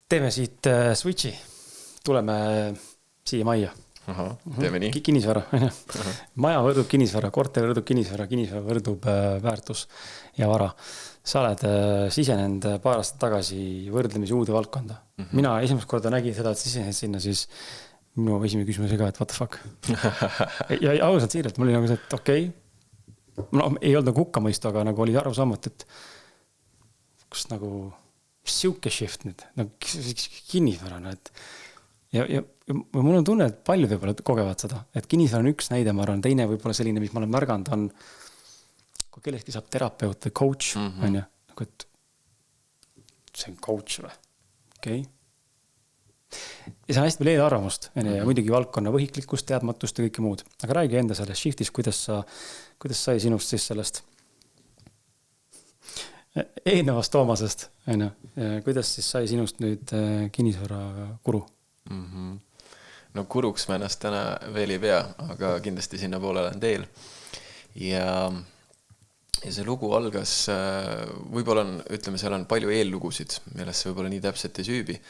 Teeme siit switchi. Tuleme siia majja. Teeme nii. Kinnisvara. Maja võrdub kinnisvara, korter võrdub kinnisvara võrdub väärtus ja vara. Sa oled sisenenud paar aastat tagasi võrdlemisi uude valdkonda. Mina esimest korda nägin seda, et sisenenud sinna, siis minu esimene küsimus oli ka, et what the fuck. ja ausalt siiralt, mul oli nagu see, et okei. No, ei olnud nagu hukkamõistu, aga nagu oli aru saamata, et kus nagu siuke shift nüüd, nagu kinnisvarana, et ja mul on tunne, et paljud võib-olla kogevad seda, et kinnisvara on üks näide, ma arvan, teine võib-olla selline, mis ma olen märganud, on kui kellestki saab terapeut või coach, on ju, nagu et see on coach või, okei. Ja see on hästi palju eelarvamust ja muidugi valdkonna võhiklikkust, teadmatust ja kõike muud, aga räägi enda sellest shiftis, kuidas sai sinust siis sellest eelnevast Toomasest, kuidas siis sai sinust nüüd kinnisvara kuru? No kuruks ma ennast täna veel ei pea, aga kindlasti sinna poole olen teel. Ja see lugu algas, võib-olla on, ütleme, seal on palju eellugusid, millesse võib-olla nii täpselt ei süübi,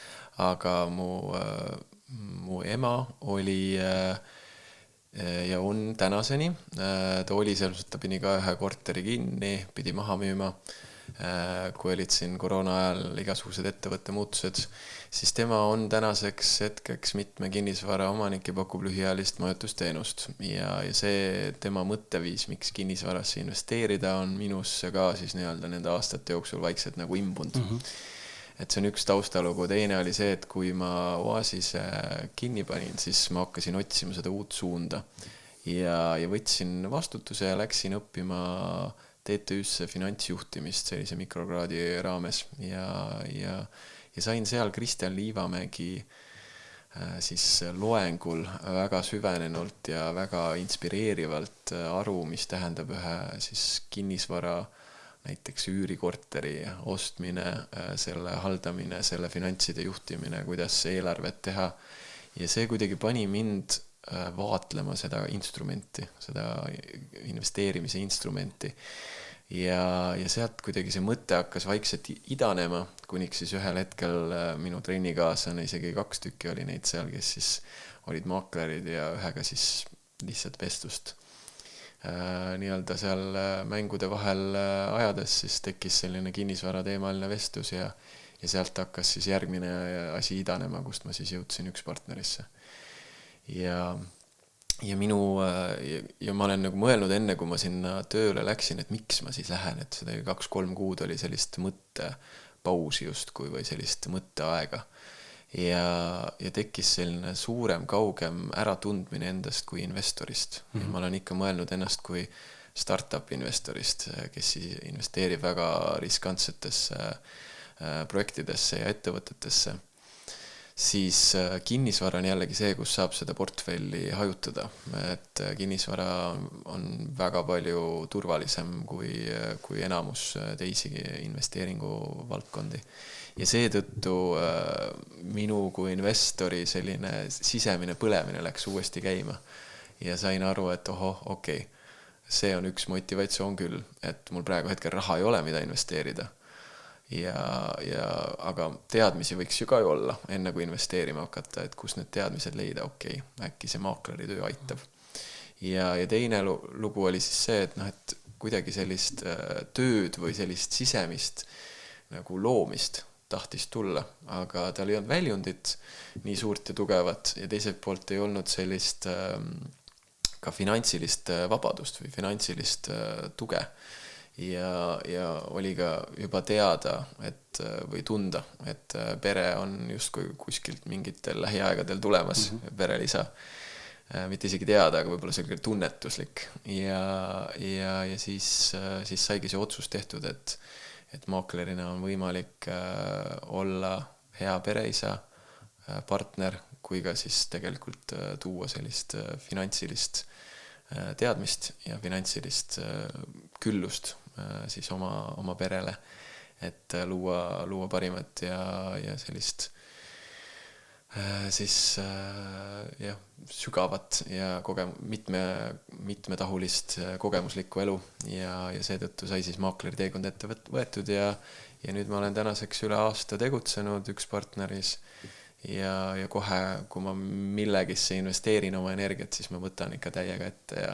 aga mu ema oli ja on tänaseni, ta oli seal, ta pidi ka ühe korteri kinni, pidi maha müüma, kui olid siin koroona ajal igasugused ettevõtte muutused, siis tema on tänaseks hetkeks mitme kinnisvara omanik ja pakub lühiajalist majutusteenust ja see tema mõtteviis, miks kinnisvarasse investeerida, on minusse ka siis nii-öelda nende aastate jooksul vaikselt nagu imbunud. Et see on üks taustalugu, teine oli see, et kui ma Oasise kinni panin, siis ma hakkasin otsima seda uut suunda ja võtsin vastutuse ja läksin õppima TTÜ-sse finantsjuhtimist sellise mikrokraadi raames ja sain seal Kristjan Liivamägi siis loengul väga süvenenult ja väga inspireerivalt aru, mis tähendab ühe siis kinnisvara, näiteks üürikorteri ostmine, selle haldamine, selle finantside juhtimine, kuidas eelarvet teha. Ja see kuidagi pani mind vaatlema seda instrumenti, seda investeerimise instrumenti. Ja sealt kuidagi see mõte hakkas vaikselt idanema, kuniks siis ühel hetkel minu trennikaaslane, isegi 2 tükki oli neid seal, kes siis olid maaklerid ja ühega siis lihtsalt vestlust. Nii-öelda seal mängude vahel ajades siis tekkis selline kinnisvara teemaline vestlus ja sealt hakkas siis järgmine asi idanema, kust ma siis jõudsin üks partnerisse. Ja ma olen nagu mõelnud enne, kui ma sinna tööle läksin, et miks ma siis lähen, et seda 2-3 kuud oli sellist mõttepausi justkui või sellist mõtteaega. Ja tekkis selline suurem, kaugem äratundmine endast kui investorist. Ja ma olen ikka mõelnud ennast kui startup investorist, kes investeerib väga riskantsetesse projektidesse ja ettevõtetesse. Siis kinnisvara on jällegi see, kus saab seda portfelli hajutada. Et kinnisvara on väga palju turvalisem kui enamus teisi investeeringu valdkondi. Ja seetõttu minu kui investori selline sisemine põlemine läks uuesti käima. Ja sain aru, et okei, see on üks motivatsioon küll, et mul praegu hetkel raha ei ole, mida investeerida. Aga teadmisi võiks ju ka olla, enne kui investeerima hakata, et kus need teadmised leida, äkki see maakleri töö aitab. Ja teine lugu oli siis see, et kuidagi sellist tööd või sellist sisemist nagu loomist tahtis tulla, aga tal ei olnud väljundit nii suurt ja tugevat ja teiselt poolt ei olnud sellist ka finantsilist vabadust või finantsilist tuge. Ja oli ka juba teada, või tunda, et pere on justkui kuskilt mingitel lähiaegadel tulemas, perelisa. Mitte isegi teada, aga võib-olla selline tunnetuslik. Ja siis saigi see otsus tehtud, et maaklerina on võimalik olla hea pereisa, partner, kui ka siis tegelikult tuua sellist finantsilist teadmist ja finantsilist küllust siis oma perele, et luua parimat ja sellist siis sügavat ja mitmetahulist kogemuslikku elu ja seetõttu sai siis maakleri teekond ette võetud ja ja nüüd ma olen tänaseks üle aasta tegutsenud üks partneris ja kohe, kui ma millegisse investeerin oma energiat, siis ma võtan ikka täiega ette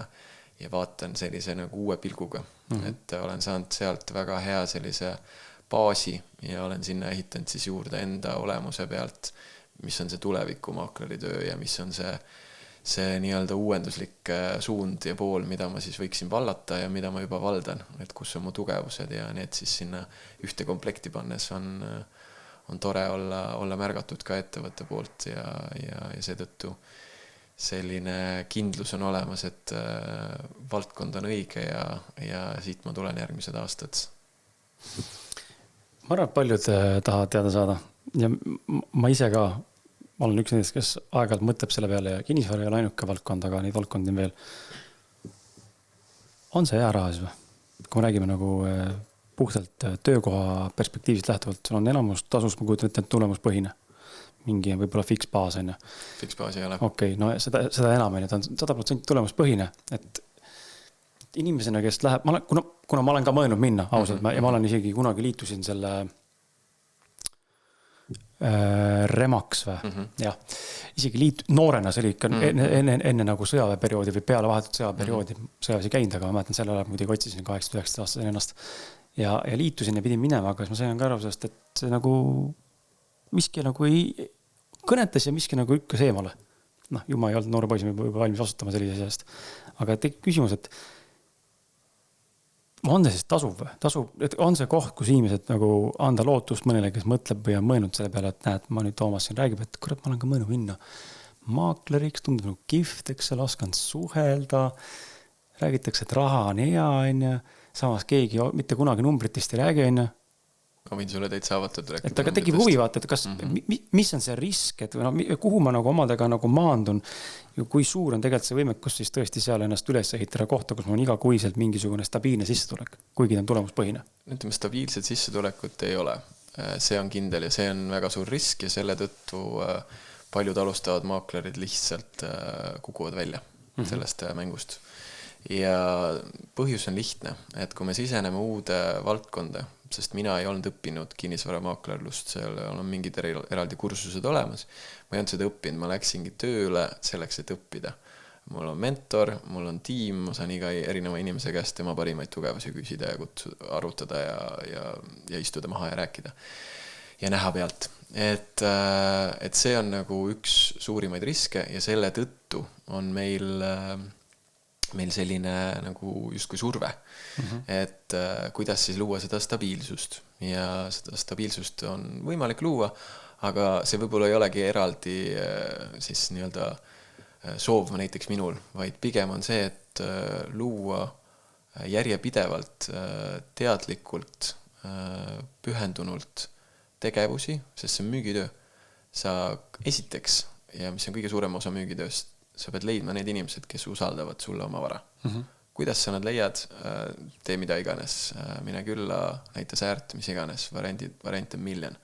ja vaatan sellise nagu uue pilguga, et olen saanud sealt väga hea sellise baasi ja olen sinna ehitanud siis juurde enda olemuse pealt, mis on see tulevikumaakleri töö ja mis on see nii-öelda uuenduslik suund ja pool, mida ma siis võiksin vallata ja mida ma juba valdan, et kus on mu tugevused ja need siis sinna ühte komplekti pannes on tore olla märgatud ka ettevõtte poolt ja seetõttu selline kindlus on olemas, et valdkond on õige ja siit ma tulen järgmised aastad. Ma arvan, et paljud tahavad teada saada ja ma ise ka olen üks nendest, kes aeg-ajalt mõtleb selle peale ja kinnisvara ei ole ainuke valdkond, aga neid valdkondi on veel. On see hea raha siis või? Kui me räägime nagu puhtalt töökoha perspektiivist lähtuvalt, sul on enamus tasus, ma kujutan ette, tulemuspõhine. Mingi võib-olla fiksbaas on. Fiksbaas ei ole. Okei, no seda enam on, ta on 100% tulemuspõhine, et inimesena, kes läheb, kuna ma olen ka mõelnud minna ausalt ja ma olen isegi kunagi liitusin selle Remaks või? Jah, isegi noorena, see oli ikka enne nagu sõjaväeperioodi või peale vahetut sõjaväeperioodi, sõjaväes ei käinud, aga ma mäletan selle ajal muidugi otsisin 18-19 aastasen ennast ja liitusin ja pidin minema, aga siis ma sain ka aru sellest, et see nagu miski nagu ei kõnetas ja miski nagu ükkas eemale. Noh, ju ma ei olnud noore poisi võib-olla valmis vastutama sellise asjast, aga tekib küsimus, et on see siis tasuv või? Et on see koht, kus inimesed nagu anda lootust mõnele, kes mõtleb või on mõelnud selle peale, et näed, ma nüüd Toomas siin räägib, et kurat, ma olen ka mõelnud minna maakleriks, tundub nagu kihvt, eks seal oskan suhelda, räägitakse, et raha on hea, samas keegi mitte kunagi numbritest ei räägi, Ma võin sulle täitsa avatud rääkida. Et aga tekib huvi vaata, et kas, mis on see risk, et kuhu ma nagu omadega nagu maandun, kui suur on tegelikult see võimekus siis tõesti seal ennast üles ehitada kohta, kus mul on igakuiselt mingisugune stabiilne sissetulek, kuigi ta on tulemuspõhine. Ütleme, stabiilset sissetulekut ei ole. See on kindel ja see on väga suur risk ja selle tõttu paljud alustavad maaklerid lihtsalt kukuvad välja sellest mängust. Ja põhjus on lihtne, et kui me siseneme uude valdkonda, sest mina ei olnud õppinud kinnisvaramaaklerlust, seal on mingid eraldi kursused olemas. Ma ei olnud seda õppinud, ma läksingi tööle selleks, et õppida. Mul on mentor, mul on tiim, ma saan iga erineva inimese käest tema parimaid tugevusi küsida ja arutada ja istuda maha ja rääkida. Ja näha pealt. Et see on nagu üks suurimaid riske ja selle tõttu on meil selline nagu justkui surve, et kuidas siis luua seda stabiilsust ja seda stabiilsust on võimalik luua, aga see võib-olla ei olegi eraldi siis nii-öelda soov näiteks minul, vaid pigem on see, et luua järjepidevalt, teadlikult, pühendunult tegevusi, sest see on müügitöö. Sa esiteks, ja mis on kõige suurem osa müügitööst, sa pead leidma need inimesed, kes usaldavad sulle oma vara. Kuidas sa nad leiad, tee mida iganes, mine külla, näita säärt, mis iganes, variant on miljon.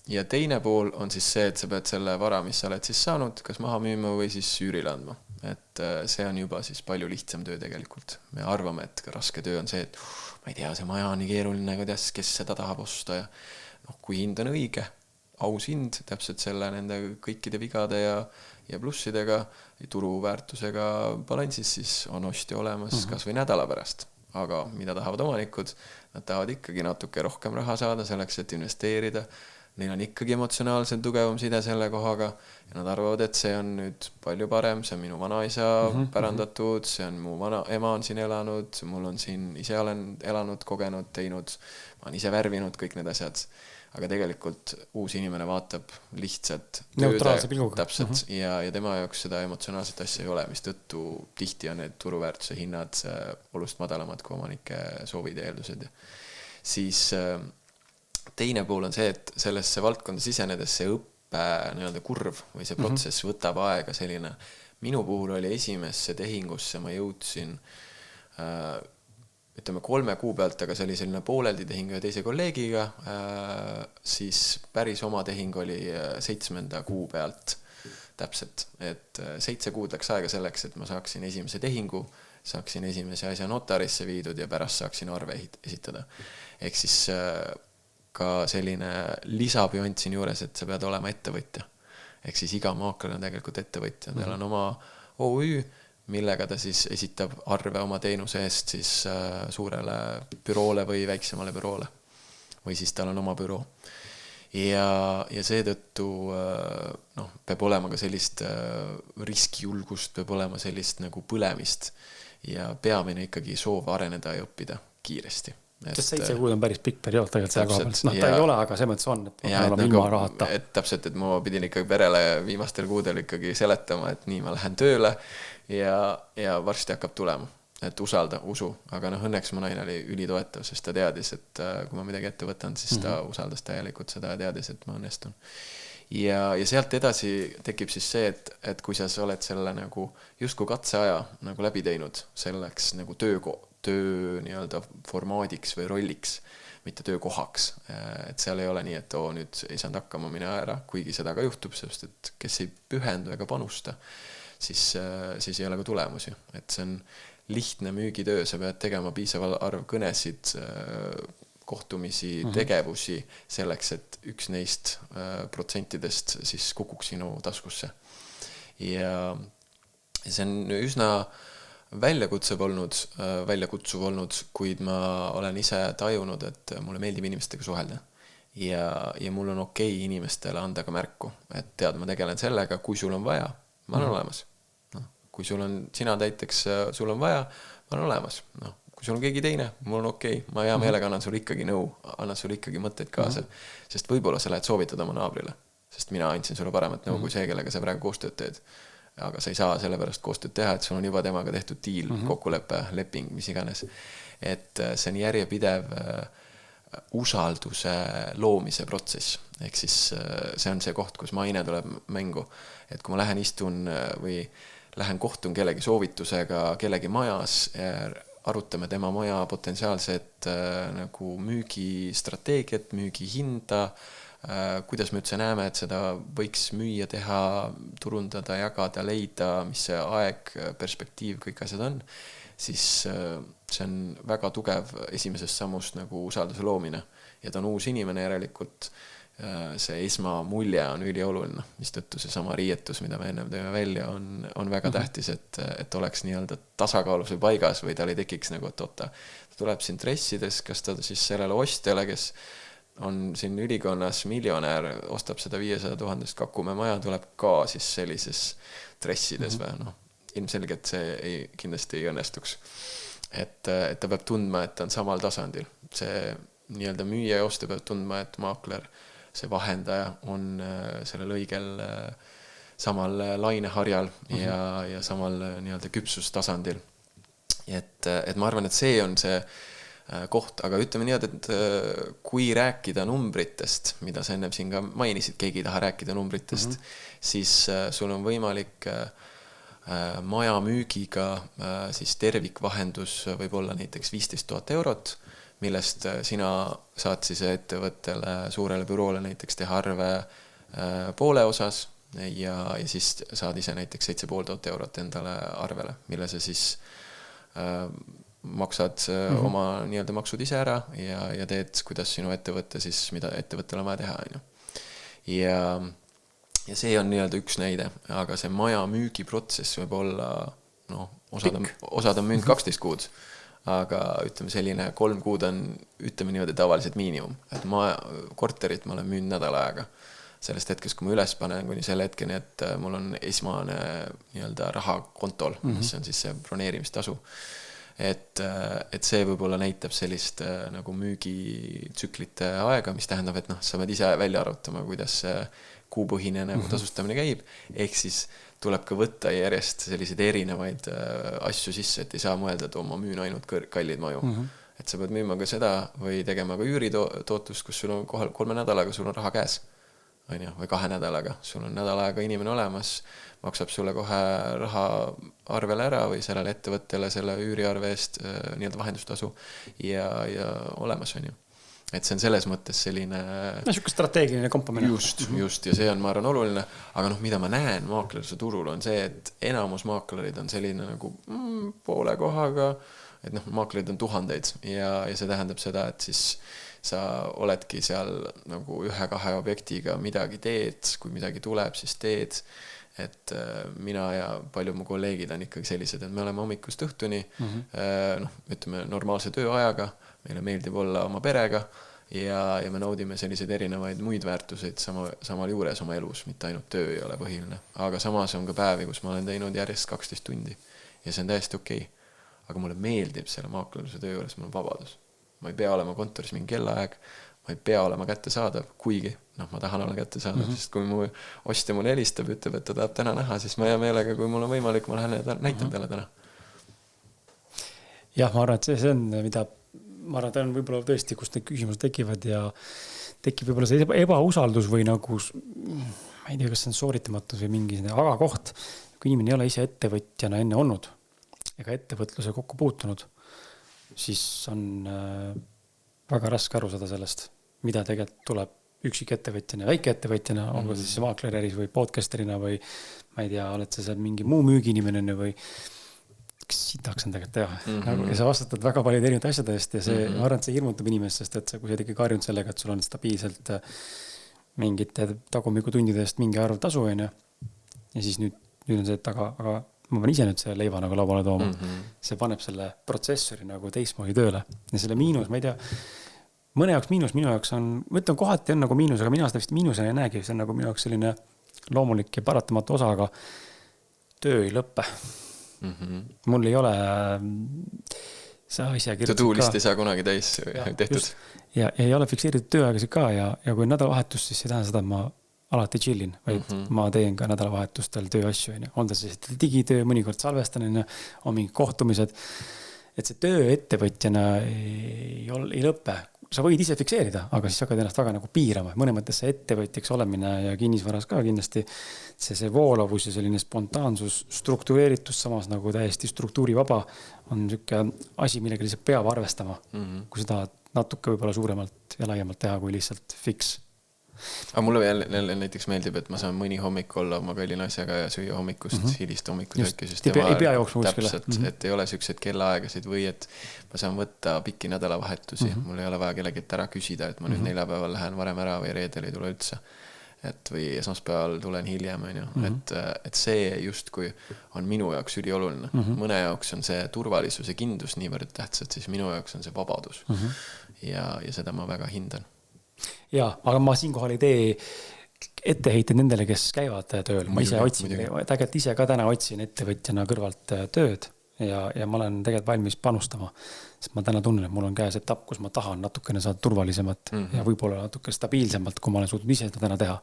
Ja teine pool on siis see, et sa pead selle vara, mis sa oled siis saanud, kas maha müüma või siis süürile andma. Et see on juba siis palju lihtsam töö tegelikult. Me arvame, et raske töö on see, et ma ei tea, see maja on nii keeruline, kuidas, kes seda tahab osta ja kui hind on õige, aus hind, täpselt selle nende kõikide vigade ja plussidega, turuväärtusega balansis, siis on ostja olemas kas või nädala pärast. Aga mida tahavad omanikud? Nad tahavad ikkagi natuke rohkem raha saada selleks, et investeerida. Neil on ikkagi emotsionaalselt tugevam side selle kohaga ja nad arvavad, et see on nüüd palju parem, see on minu vanaisa pärandatud, see on mu ema on siin elanud, mul on siin, ise olen elanud, kogenud, teinud, ma olen ise värvinud kõik need asjad. Aga tegelikult uus inimene vaatab lihtsalt neutraalse pilguga. Täpselt, ja tema jaoks seda emotsionaalset asja ei ole, mis tõttu tihti on need turuväärtuse hinnad olust madalamad kui omanike soovid ja eeldused. Siis teine pool on see, et sellesse valdkonda sisenedes see õppe nii-öelda kurv või see protsess võtab aega selline. Minu puhul oli esimesse tehingusse, ma jõudsin ütleme 3 kuu pealt, aga see oli selline pooleldi tehing ja teise kolleegiga, siis päris oma tehing oli 7. kuu pealt täpselt, et 7 kuud läks aega selleks, et ma saaksin esimese tehingu saaksin esimese asja notarisse viidud ja pärast saaksin arve esitada. Ehk siis ka selline lisapüant siin juures, et sa pead olema ettevõtja. Ehk siis iga maakler on tegelikult ettevõtja. Tal on oma OÜ, millega ta siis esitab arve oma teenuse eest siis suurele büroole või väiksemale büroole. Või siis tal on oma büroo. Ja seetõttu peab olema ka sellist riskijulgust, peab olema sellist nagu põlemist ja peamine ikkagi soov areneda ja õppida kiiresti. Sest 7 kuud on päris pikk periood tegelikult selle koha pealt. Ta ei ole, aga see mõttes on, et ma olen ilma rahata. Täpselt, et ma pidin ikkagi perele viimastel kuudel ikkagi seletama, et nii ma lähen tööle ja varsti hakkab tulema. Et usalda, usu, aga õnneks mu naine oli ülitoetav, sest ta teadis, et kui ma midagi ette võtan, siis ta usaldas täielikult seda ja teadis, et ma õnnestun. Ja sealt edasi tekib siis see, et kui sa oled selle nagu justkui katseaja nagu läbi teinud selleks nagu töö nii-öelda formaadiks või rolliks, mitte töökohaks. Et seal ei ole nii, et nüüd ei saanud hakkama mine ära, kuigi seda ka juhtub, sest et kes ei pühendu ega panusta, siis ei ole ka tulemusi. Et see on lihtne müügitöö, sa pead tegema piisaval arv kõnesid, kohtumisi, tegevusi selleks, et üks neist protsentidest siis kukuks sinu taskusse. Ja see on üsna väljakutsuv olnud, kuid ma olen ise tajunud, et mulle meeldib inimestega suhelda. Ja mul on okei inimestele anda ka märku, et tead, ma tegelen sellega, kui sul on vaja, ma olen olemas. Kui sina näiteks, sul on vaja, ma olen olemas. Kui sul on keegi teine, mul on okei. Ma hea meelega annan sul ikkagi nõu, annan sul ikkagi mõtteid kaasa. Sest võib-olla sa lähed soovitada oma naabrile. Sest mina andsin sulle paremat nõu kui see, kellega sa praegu koostööd teed. Aga sa ei saa sellepärast koostööd teha, et sul on juba temaga tehtud diil, kokkulepe, leping, mis iganes. Et see on järjepidev usalduse loomise protsess. Ehk siis see on see koht, kus maine tuleb mängu. Et kui ma lähen istun või lähen kohtun kellegi soovitusega, kellegi majas, arutame tema maja potentsiaalset nagu müügistrateegiat, müügihinda, kuidas me üldse näeme, et seda võiks müüa, teha, turundada, jagada, leida, mis see aeg, perspektiiv, kõik asjad on, siis see on väga tugev esimesest sammust nagu usalduse loomine. Ja ta on uus inimene järelikult, see esmamulje on ülioluline, mis tõttu see sama riietus, mida me ennem teeme välja, on väga tähtis, et oleks nii-öelda tasakaalus või paigas või tal ei tekiks nagu, et ta tuleb siin dressides, kas ta siis sellele ostjale, kes on siin ülikonnas miljonär, ostab seda 500 000 Kakumäe maja, tuleb ka siis sellises dressides või ilmselgelt see kindlasti ei õnnestuks. Et ta peab tundma, et ta on samal tasandil. See nii-öelda müüja ja ostja peab tundma, et maakler see vahendaja on sellel õigel samal laineharjal ja samal nii-öelda küpsustasandil. Et ma arvan, et see on see koht, aga ütleme nii, et kui rääkida numbritest, mida sa ennem siin ka mainisid, keegi ei taha rääkida numbritest, siis sul on võimalik maja müügiga siis tervikvahendus võib olla näiteks 15 000 eurot, millest sina saad siis ettevõttele, suurele büroole näiteks teha arve poole osas ja siis saad ise näiteks 7500 eurot endale arvele, mille sa siis maksad oma nii-öelda maksud ise ära ja teed, kuidas sinu ettevõtte siis, mida ettevõttele on vaja teha. Ja see on nii-öelda üks näide, aga see maja müügiprotsess võib olla, osad on müünud 12 kuud, aga ütleme selline 3 kuud on, ütleme niimoodi tavaliselt miinimum, et korterit ma olen müünud nädala aega. Sellest hetkest, kui ma üles panen kuni selle hetkeni, et mul on esmane nii-öelda raha kontol, mis on siis see broneerimistasu. Et see võib-olla näitab sellist nagu müügitsüklite aega, mis tähendab, et sa pead ise välja arutama, kuidas kuupõhine nagu tasustamine käib, ehk siis tuleb ka võtta järjest selliseid erinevaid asju sisse, et ei saa mõelda, et ma müün ainult kallid maju. Et sa pead müüma ka seda või tegema ka üüritootlust, kus sul on kohal 3 nädalaga, sul on raha käes. Või 2 nädalaga, sul on nädal aega inimene olemas, maksab sulle kohe raha arvele ära või sellele ettevõttele selle üüriarve eest nii-öelda vahendustasu ja olemas on ju. et see on selles mõttes selline siuke strateegiline kompamine. Just, ja see on, ma arvan, oluline, aga mida ma näen maakleruse turul on see, et enamus maaklerid on selline nagu poole kohaga, et maaklerid on tuhandeid ja see tähendab seda, et siis sa oledki seal nagu 1-2 objektiga midagi teed, kui midagi tuleb, siis teed, et mina ja palju mu kolleegid on ikkagi sellised, et me oleme hommikust õhtuni, ütleme normaalse tööajaga, meile meeldib olla oma perega ja me naudime selliseid erinevaid muid väärtuseid samal juures oma elus, mitte ainult töö ei ole põhiline. Aga samas on ka päevi, kus ma olen teinud järjest 12 tundi ja see on täiesti okei. Aga mulle meeldib selle maakleruse töö juures, mul on vabadus. Ma ei pea olema kontoris mingi kellaaeg, ma ei pea olema kättesaadav, kuigi ma tahan olla kättesaadav, sest kui mu ostja mulle helistab, ütleb, et ta tahab täna näha, siis ma hea meelega, kui mul on võimalik, ma lähen ja näitan talle täna. Jah, ma arvan, et see on, mida ma arvan, et on võib-olla tõesti, kus need küsimused tekivad ja tekib võib-olla see ebausaldus või nagu, ma ei tea, kas see on sooritamatus või mingi agakoht, kui inimene ei ole ise ettevõtjana enne olnud ega ettevõtluse kokku puutunud, siis on väga raske aru saada sellest, mida tegelikult tuleb üksik ettevõtjana, väike ettevõtjana, olgu siis maaklereris või podcasterina või ma ei tea, oled sa seal mingi muu müügiinimene või kes sitaks on tegelikult teha. Nagu, ja sa vastutad väga palju erinevad asjade eest ja see, ma arvan, et see hirmutab inimest, sest et kui sa ikkagi karjund sellega, et sul on stabiilselt mingite tagumikutundide eest mingi arv tasu on ja siis nüüd on see, et aga ma pean ise nüüd selle leiva nagu lauale tooma. See paneb selle protsessori nagu teismoodi tööle. Ja selle miinus, ma ei tea, mõne jaoks miinus, minu jaoks on, mõtlen kohati on nagu miinus, aga mina seda vist miinusena ei näegi. See on nagu minu jaoks selline loomulik ja paratamatu osa, aga töö ei lõppe. Mul ei ole sa ise kirjutad ka. To-do-list ei saa kunagi täis tehtud. Ja ei ole fikseeritud tööaegasid ka ja kui nädalavahetus, siis see tähendab seda, et ma alati chillin, vaid ma teen ka nädalavahetustel tööasju. On ta siis digitöö, mõnikord salvestan, on mingi kohtumised. Et see töö ettevõtjana ei lõppe. Sa võid ise fikseerida, aga siis hakkad ennast väga nagu piirama. Mõne mõttes see ettevõtjaks olemine ja kinnisvaras ka kindlasti see voolavus ja selline spontaansus, struktureeritus samas nagu täiesti struktuurivaba on niisugune asi, millega lihtsalt peab arvestama, kui seda natuke võib-olla suuremalt ja laiemalt teha kui lihtsalt fix. Aga mulle jälle näiteks meeldib, et ma saan mõni hommik olla oma kalli naisega ja süüa hommikust hilist hommikusööki, sest ei pea jooksma täpselt, et ei ole sellised kellaaegasid või et ma saan võtta pikki nädalavahetusi. Mul ei ole vaja kellegi ära küsida, et ma nüüd neljapäeval lähen varem ära või reedel ei tule üldse. Või esmaspäeval tulen hiljem. Et see justkui on minu jaoks ülioluline. Mõne jaoks on see turvalisus ja kindlus niivõrd tähtsad, siis minu jaoks on see vabadus. Ja seda ma väga hindan. Ja, aga ma siinkohal ei tee etteheited nendele, kes käivad tööl. Ma ise otsin, tegelikult ise ka täna otsin ettevõtjana kõrvalt tööd ja ma olen tegelikult valmis panustama, sest ma täna tunnen, et mul on käes etapp, kus ma tahan natukene saada turvalisemat ja võib-olla natuke stabiilsemalt, kui ma olen suutnud ise seda täna teha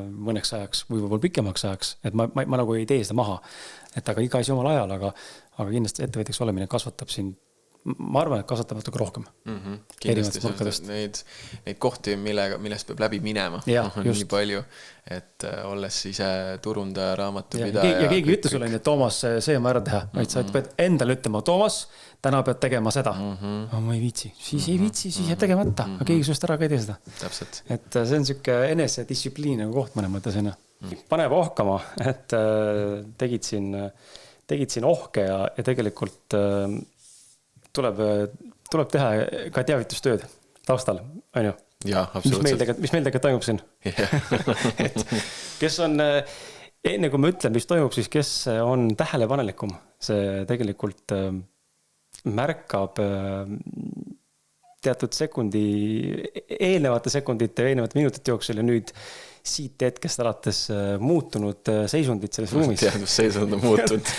mõneks ajaks või võib-olla pikemaks ajaks, et ma nagu ei tee seda maha, et aga iga asi omal ajal, aga kindlasti ettevõtjaks olemine kasvatab siin. Ma arvan, et kasvatab natuke rohkem. Kindlasti neid kohti, millest peab läbi minema. On nii palju, et olles ise turundaja, raamatupidaja. Ja keegi ütle sulle, et Toomas, see on ära teha. Vaid sa pead endale ütlema, Toomas, täna pead tegema seda. Ma ei viitsi. Siis ei viitsi, siis jääb tegemata. Aga keegi sust ära ka ei tee seda. Täpselt. Et see on siuke enese distsipliini koht mõne mõttes. Paneb ohkama, et tegid siin ohke ja tegelikult tuleb teha ka teavitustööd taustal, on ju? Jaa, absoluutselt. Mis meil tegelikult toimub siin? Et kes on, enne kui ma ütlen, mis toimub, siis kes on tähelepanelikum, see tegelikult märkab teatud eelnevate sekundite ja eelnevate minutite jooksul ja nüüd siit hetkest alates muutunud seisundid selles ruumis. Teadusseisund on muutunud.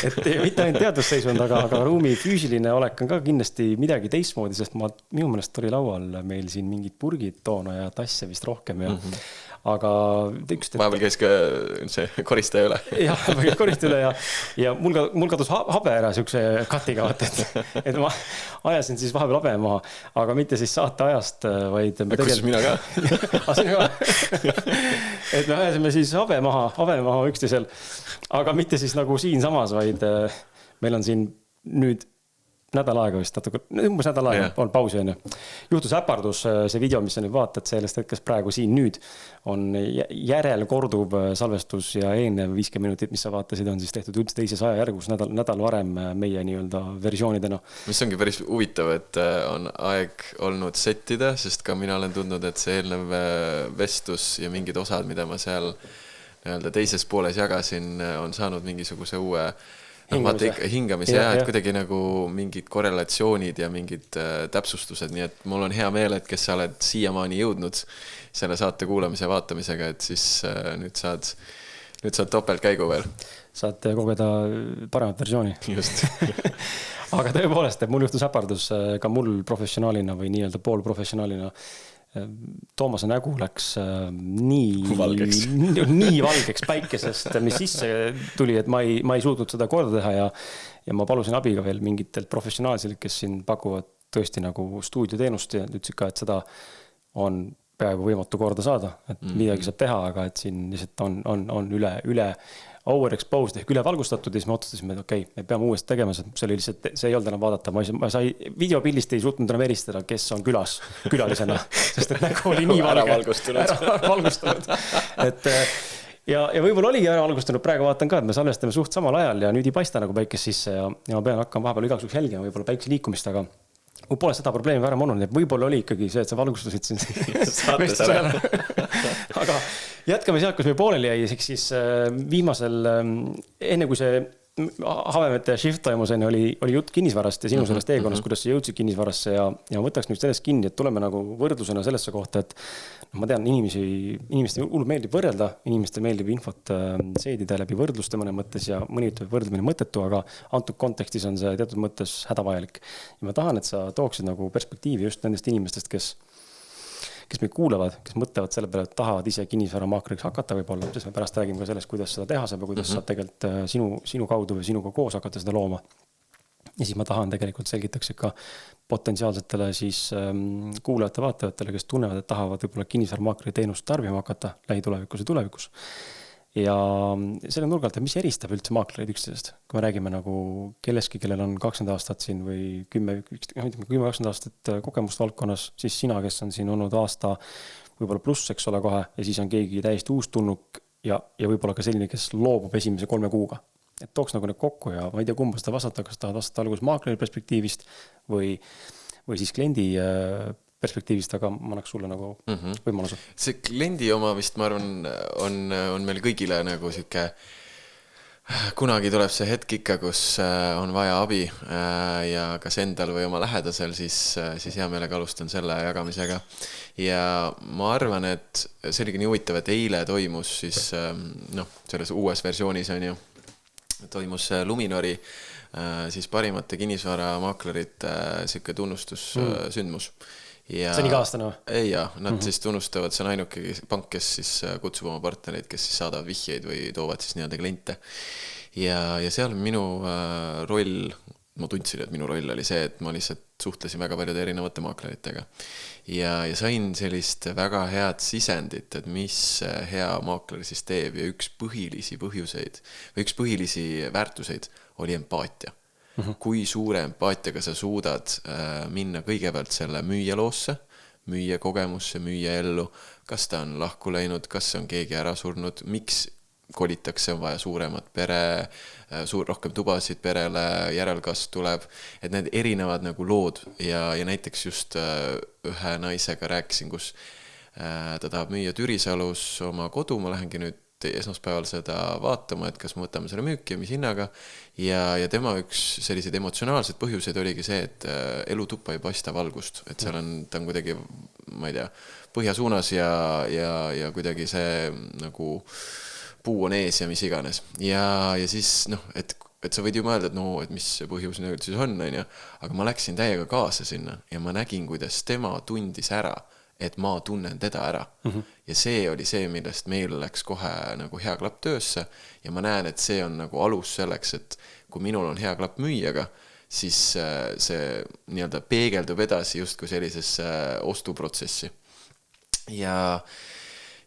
Et mitte ainult teadusseisund, aga ruumi füüsiline olek on ka kindlasti midagi teistmoodi, sest minu meelest oli laual meil siin mingid purgid toona ja tasse vist rohkem ja aga vahepeal käis ka see koristaja üle. Jah, koristaja üle ja mul kadus habe ära siukse katiga, et ma ajasin siis vahepeal habe maha, aga mitte siis saate ajast, vaid kus mina ka? Et me ajasime siis habe maha üksteisel, aga mitte siis nagu siin samas, vaid meil on siin nüüd nädal aega vist natuke, umbes nädal aega on pausi on ju. Juhtus äpardus, see video, mis sa nüüd vaatad sellest hetkest praegu siin nüüd, on järelkorduv salvestus ja eelnev 50 minutit, mis sa vaatasid, on siis tehtud üldse teises ajajärgus nädal varem meie nii-öelda versioonidena. Mis ongi päris huvitav, et on aeg olnud settida, sest ka mina olen tundnud, et see eelnev vestlus ja mingid osad, mida ma seal nii-öelda teises pooles jagasin, on saanud mingisuguse uue hingamise ja, et kuidagi nagu mingid korrelatsioonid ja mingid täpsustused, nii et mul on hea meel, et kes sa oled siiamaani jõudnud selle saate kuulamise ja vaatamisega, et siis nüüd saad topeltkäigu veel. Saad kogeda paremat versiooni. Just. Aga tõepoolest, et mul juhtus äpardus ka mul professionaalina või nii-öelda poolprofessionaalina. Toomase nägu läks nii valgeks päikesest, mis sisse tuli, et ma ei suutnud seda korda teha ja ma palusin abiga veel mingitelt professionaalselt, kes siin pakuvad tõesti nagu stuudioteenust ja ütlesid ka, et seda on peaaegu võimatu korda saada, et midagi saab teha, aga et siin lihtsalt on üle overexposed ehk üle valgustatud ja siis me otsustasime, et okei, me peame uuesti tegema, see oli lihtsalt, see ei olnud enam vaadata, ma sai videopildist ei suutnud enam eristada, kes on külalisena, sest et nägu oli nii valge. Ära valgustunud. Et ja võib-olla oligi ära valgustunud, praegu vaatan ka, et me salvestame suht samal ajal ja nüüd ei paista nagu päikes sisse ja ma pean hakkama vahepeal igaks juhuks helgema võib-olla päikse liikumist, aga kui pole seda probleemi varem olnud, et võib-olla oli ikkagi see, et sa valgustusid siin vestusajal. Aga jätkame sealt, kus me pooleli jäi, siis viimasel, enne kui see Havemete shift toimus, oli jutt kinnisvarast ja sinu sellest teekonnast, kuidas sa jõudsid kinnisvarasse ja võtaks nüüd sellest kinni, et tuleme nagu võrdlusena sellesse kohta, et ma tean, inimestele hullult meeldib võrrelda, inimestele meeldib infot seedida läbi võrdluste mõne mõttes ja mõni ütleb võrdlemine mõttetu, aga antud kontekstis on see teatud mõttes hädavajalik. Ja ma tahan, et sa tooksid nagu perspektiivi just nendest inimestest, kes meid kuulavad, kes mõtlevad selle peale, et tahavad ise kinnisvaramaakriks hakata võib-olla, sest me pärast räägime ka sellest, kuidas seda teha saab ja kuidas saab tegelikult sinu kaudu või sinuga koos hakata seda looma. Ja siis ma tahan tegelikult selgitaks ka potentsiaalsetele siis kuulajate vaatajatele, kes tunnevad, et tahavad võib-olla kinnisvaramaakri teenust tarbima hakata lähitulevikus ja tulevikus. Ja selle nurgalt, et mis eristab üldse maaklerid üksteisest, kui me räägime nagu kelleski, kellel on 20 aastat siin või 10-20 aastat kogemust valdkonnas, siis sina, kes on siin olnud aasta võib-olla pluss, eks ole kohe, ja siis on keegi täiesti uus tulnuk ja võib-olla ka selline, kes loobub esimese 3 kuuga. Et tooks nagu need kokku ja ma ei tea, kumba seda vastata, kas tahad vastata alguses maakleri perspektiivist või siis kliendi perspektiivist, aga ma annaks sulle nagu võimaluse. See kliendi oma vist, ma arvan, on meil kõigile nagu siuke, kunagi tuleb see hetk ikka, kus on vaja abi ja kas endal või oma lähedasel, siis hea meelega alustan selle jagamisega. Ja ma arvan, et see oligi nii huvitav, et eile toimus siis, selles uues versioonis on ju, toimus Luminori siis parimate kinnisvaramaaklerite siuke tunnustussündmus. Ja, see on iga aastane või? Ei jah, nad siis tunnustavad, see on ainuke pank, kes siis kutsub oma partnereid, kes siis saadavad vihjeid või toovad siis nii-öelda kliente. Ja seal minu roll, ma tundsin, et minu roll oli see, et ma lihtsalt suhtlesin väga paljude erinevate maakleritega. Ja sain sellist väga head sisendit, et mis hea maakler siis teeb ja üks põhilisi põhjuseid või üks põhilisi väärtuseid oli empaatia. Kui suure empaatiaga sa suudad minna kõigepealt selle müüja loosse, müüja kogemusse, müüja ellu, kas ta on lahku läinud, kas on keegi ära surnud, miks kolitakse, on vaja suuremat pere, rohkem tubasid perele, järelkasv tuleb, et need erinevad nagu lood ja näiteks just ühe naisega rääkisin, kus ta tahab müüa Türisalus oma kodu, ma lähengi nüüd esmaspäeval seda vaatama, et kas me võtame selle müüki ja mis hinnaga ja tema üks selliseid emotsionaalseid põhjuseid oligi see, et elutuppa ei paista valgust, et seal ta on kuidagi, ma ei tea, põhjasuunas ja kuidagi see nagu puu on ees ja mis iganes ja siis et sa võid ju mõelda, et mis see põhjus nüüd siis on, aga ma läksin täiega kaasa sinna ja ma nägin, kuidas tema tundis ära, et ma tunnen teda ära. Ja see oli see, millest meil läks kohe nagu hea klapp töösse ja ma näen, et see on nagu alus selleks, et kui minul on hea klapp müüjaga, siis see nii-öelda peegeldub edasi justkui sellisesse ostuprotsessi. Ja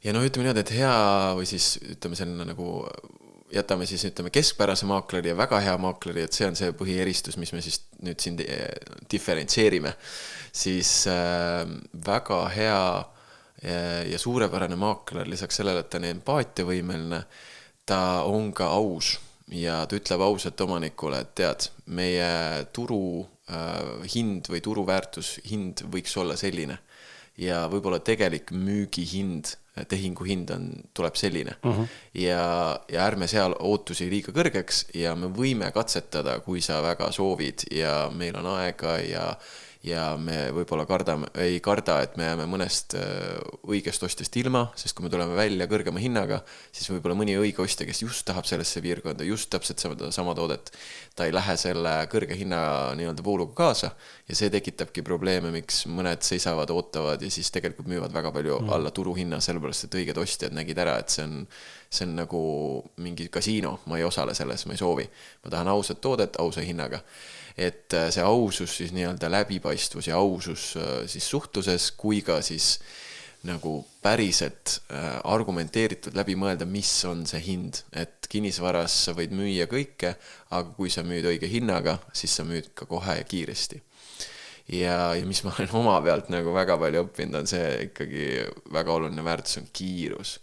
ütleme niimoodi, et hea või siis ütleme selline nagu jätame siis ütleme keskpärase maakleri ja väga hea maakleri, et see on see põhieristus, mis me siis nüüd siin diferentseerime, siis väga hea ja suurepärane maakler, lisaks sellele, et ta on empaatiavõimeline, ta on ka aus ja ta ütleb ausalt omanikule, et tead, meie turu hind või turuväärtus hind võiks olla selline ja võib-olla tegelik müügihind, tehinguhind tuleb selline ja ärme seal ootusi liiga kõrgeks ja me võime katsetada, kui sa väga soovid ja meil on aega ja me võib-olla ei karda, et me jääme mõnest õigest ostjast ilma, sest kui me tuleme välja kõrgema hinnaga, siis võib-olla mõni õige ostja, kes just tahab sellesse piirkonda, just täpselt sama toodet, ta ei lähe selle kõrge hinna nii-öelda vooluga kaasa ja see tekitabki probleeme, miks mõned seisavad, ootavad ja siis tegelikult müüvad väga palju alla turuhinna, sellepärast, et õiged ostjad nägid ära, et see on nagu mingi kasiino, ma ei osale selles, ma ei soovi. Ma tahan ausat toodet, ausa hinnaga. Et see ausus siis nii-öelda läbipaistvus ja ausus siis suhtluses, kui ka siis nagu päriselt argumenteeritud läbi mõelda, mis on see hind. Et kinnisvaras sa võid müüa kõike, aga kui sa müüd õige hinnaga, siis sa müüd ka kohe ja kiiresti. Ja mis ma olen oma pealt nagu väga palju õppinud, on see ikkagi väga oluline väärtus on kiirus.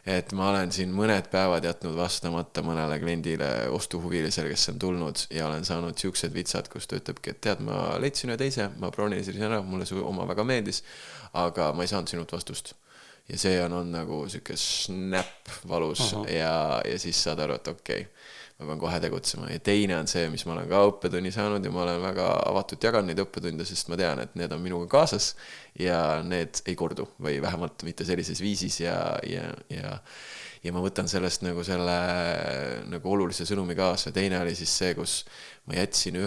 Et ma olen siin mõned päevad jätnud vastamata mõnele kliendile ostuhuvilisele, kes on tulnud ja olen saanud siuksed vitsad, kus ta ütlebki, et tead, ma leidsin ühe teise, ma broneerisin ära, mulle su oma väga meeldis, aga ma ei saanud sinult vastust. Ja see on nagu siuke snap valus ja siis saad aru, et okei, ma pean kohe tegutsema. Ja teine on see, mis ma olen ka õppetunni saanud ja ma olen väga avatult jaganud neid õppetunde, sest ma tean, et need on minuga kaasas ja need ei kordu või vähemalt mitte sellises viisis ja ma võtan sellest nagu selle nagu olulise sõnumi kaasa. Teine oli siis see, kus ma jätsin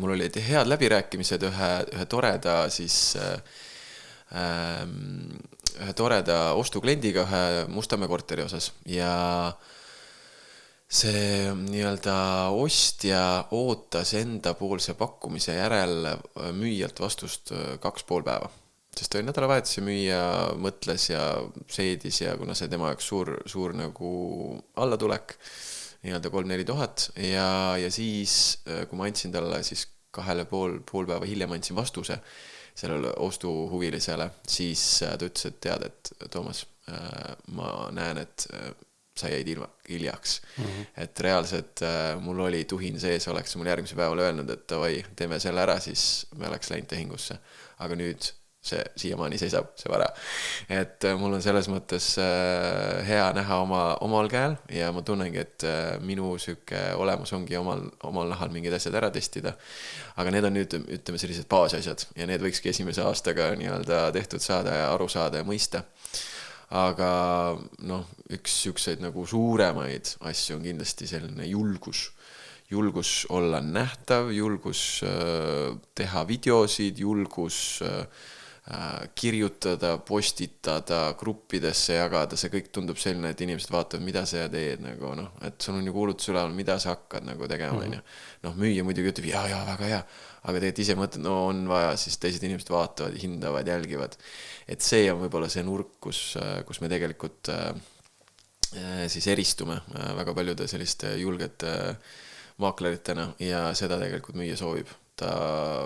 mul olid head läbirääkimised ühe toreda siis ühe toreda ostukliendiga ühe Mustamäe korteri osas ja see nii-öelda ostja ootas enda poolse pakkumise järel müüjalt vastust 2,5 päeva. Sest ta oli nädalavahetus ja müüja mõtles ja seedis ja kuna see tema jaoks suur nagu allatulek, nii-öelda 3-4 tuhat ja siis, kui ma andsin talle siis 2,5 päeva hiljem andsin vastuse sellele ostuhuvilisele, siis ta ütles, et tead, et Toomas, ma näen, et sa jäid hiljaks. Et reaalselt mul oli tuhin sees, oleks mul järgmise päeval öelnud, et davai, teeme selle ära, siis me oleks läinud tehingusse. Aga nüüd see siiamaani seisab, see vara. Et mul on selles mõttes hea näha omal käel ja ma tunnengi, et minu süke olemus ongi omal nahal mingid asjad ära testida. Aga need on nüüd, ütleme, sellised baasasjad ja need võikski esimese aastaga nii-öelda tehtud saada ja aru saada ja mõista. Aga üks siukseid nagu suuremaid asju on kindlasti selline julgus olla nähtav, julgus teha videosid, julgus kirjutada, postitada, gruppidesse jagada, see kõik tundub selline, et inimesed vaatavad, mida sa teed nagu, et sul on ju kuulutus üleval, mida sa hakkad nagu tegema, müüa muidugi ütleb, ja, väga hea, aga tegelikult ise mõtled, on vaja, siis teised inimesed vaatavad, hindavad, jälgivad, et see on võib-olla see nurk, kus me tegelikult siis eristume väga paljude selliste julgete maakleritena ja seda tegelikult müüa soovib. Ta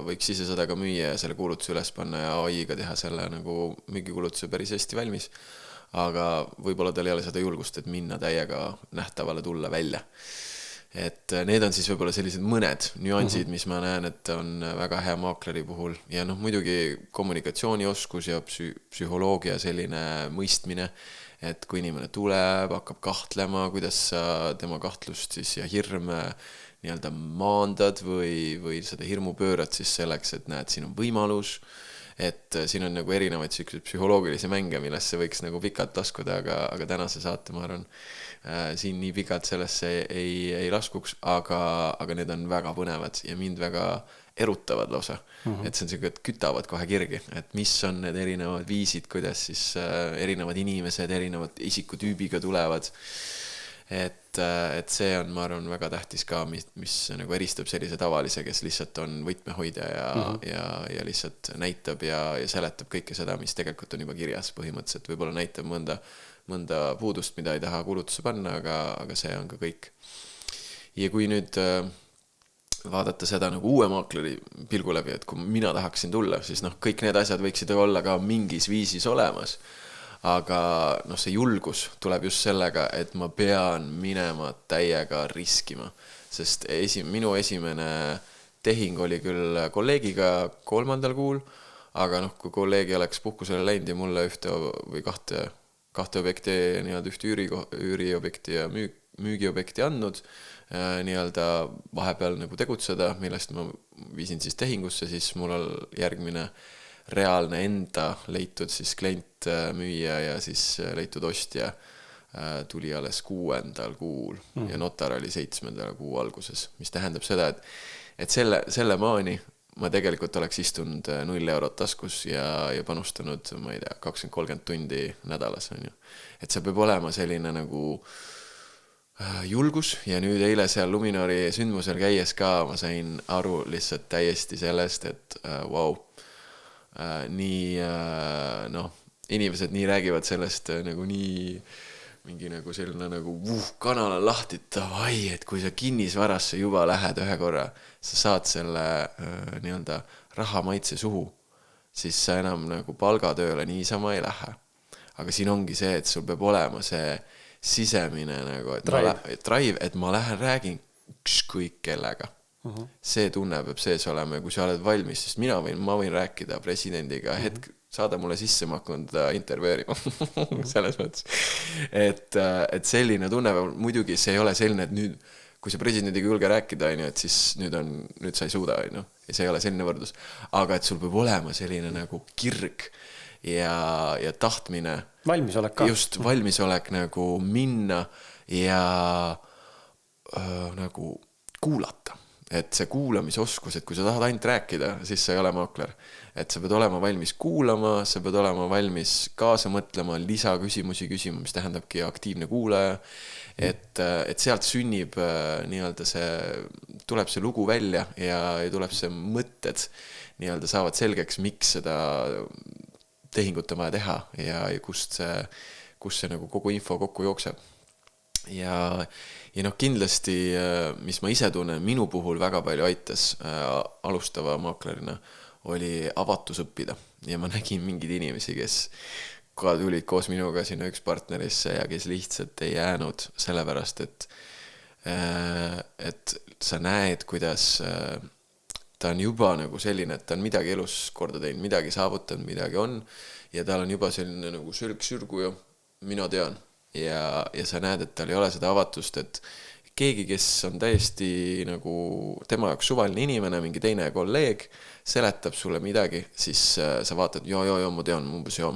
võiks ise seda ka müüa ja selle kuulutuse üles panna ja AI-ga teha selle nagu müügikuulutuse päris hästi valmis. Aga võib-olla tal ei ole seda julgust, et minna täiega nähtavale tulla välja. Et need on siis võib-olla sellised mõned nüansid, mis ma näen, et on väga hea maakleri puhul. Ja muidugi kommunikatsioonioskus ja psühholoogia selline mõistmine, et kui inimene tuleb, hakkab kahtlema, kuidas sa tema kahtlust siis ja hirme nii-öelda maandad või seda hirmu pöörad siis selleks, et näed, siin on võimalus, et siin on nagu erinevaid psühholoogilisi mänge, millesse võiks nagu pikalt laskuda, aga tänase saate, ma arvan, siin nii pikalt sellesse ei laskuks, aga need on väga põnevad ja mind väga erutavad lausa. Et see on selline, et kütavad kohe kirgi, et mis on need erinevad viisid, kuidas siis erinevad inimesed, erinevad isikutüübiga tulevad. Et see on, ma arvan, väga tähtis ka, mis nagu eristab sellise tavalise, kes lihtsalt on võtmehoidja ja lihtsalt näitab ja seletab kõike seda, mis tegelikult on juba kirjas põhimõtteliselt. Võib-olla näitab mõnda mõnda puudust, mida ei taha kulutusse panna, aga see on ka kõik. Ja kui nüüd vaadata seda nagu uue maakleri pilgu läbi, et kui mina tahaksin tulla, siis noh, kõik need asjad võiksid olla ka mingis viisis olemas. Aga noh, see julgus tuleb just sellega, et ma pean minema täiega riskima. Sest minu esimene tehing oli küll kolleegiga 3. kuul, aga noh, kui kolleegi oleks puhkusele läinud ja mulle ühte või kahte objekti, nii-öelda ühte üüriobjekti ja müügiobjekti andnud, nii-öelda vahepeal nagu tegutseda, millest ma viisin siis tehingusse, siis mul on järgmine reaalne enda leitud siis klient, müüja ja siis leitud ostja tuli alles 6. kuul ja notar oli 7. kuu alguses, mis tähendab seda, et selle maani ma tegelikult oleks istunud 0 eurot taskus ja panustanud, ma ei tea, 20-30 tundi nädalas, on ju. Et see peab olema selline nagu julgus ja nüüd eile seal Luminori sündmusel käies ka ma sain aru lihtsalt täiesti sellest, et vau, nii, noh, inimesed nii räägivad sellest nagu nii mingi nagu selline nagu kanal on lahti, tavai, et kui sa kinnisvarasse juba lähed ühe korra, sa saad selle nii-öelda raha maitse suhu, siis sa enam nagu palgatööle niisama ei lähe. Aga siin ongi see, et sul peab olema see sisemine nagu, et drive, et ma lähen räägin ükskõik kellega. See tunne peab sees olema ja kui sa oled valmis, sest ma võin rääkida presidendiga hetk, saada mulle sisse, ma hakkan ta intervjueerima selles mõttes. Et selline tunne, muidugi see ei ole selline, et nüüd, kui sa presidendiga julge rääkida, et siis nüüd sa ei suuda, ja see ei ole selline võrdlus. Aga et sul peab olema selline nagu kirg ja tahtmine. Valmisolek ka. Just valmisolek nagu minna ja nagu kuulata. Et see kuulamisoskus, et kui sa tahad ainult rääkida, siis sa ei ole maakler. Et sa pead olema valmis kuulama, sa pead olema valmis kaasa mõtlema, lisaküsimusi küsima, mis tähendabki aktiivne kuulaja. Et sealt sünnib nii-öelda tuleb see lugu välja ja tuleb see mõtted nii-öelda saavad selgeks, miks seda tehingut on vaja teha ja kust see nagu kogu info kokku jookseb. Ja noh, kindlasti, mis ma ise tunnen, minu puhul väga palju aitas alustava maaklerina, oli avatus õppida. Ja ma nägin mingid inimesi, kes ka tulid koos minuga sinna üks partnerisse ja kes lihtsalt ei jäänud sellepärast, et sa näed, kuidas ta on juba nagu selline, et ta on midagi elus korda teinud, midagi saavutanud, midagi on ja tal on juba selline nagu sülg sürgu ja mina tean. Ja sa näed, et tal ei ole seda avatust, et keegi, kes on täiesti nagu tema jaoks suvaline inimene, mingi teine kolleeg, seletab sulle midagi, siis sa vaatad, joo, ma tean, umbes joo,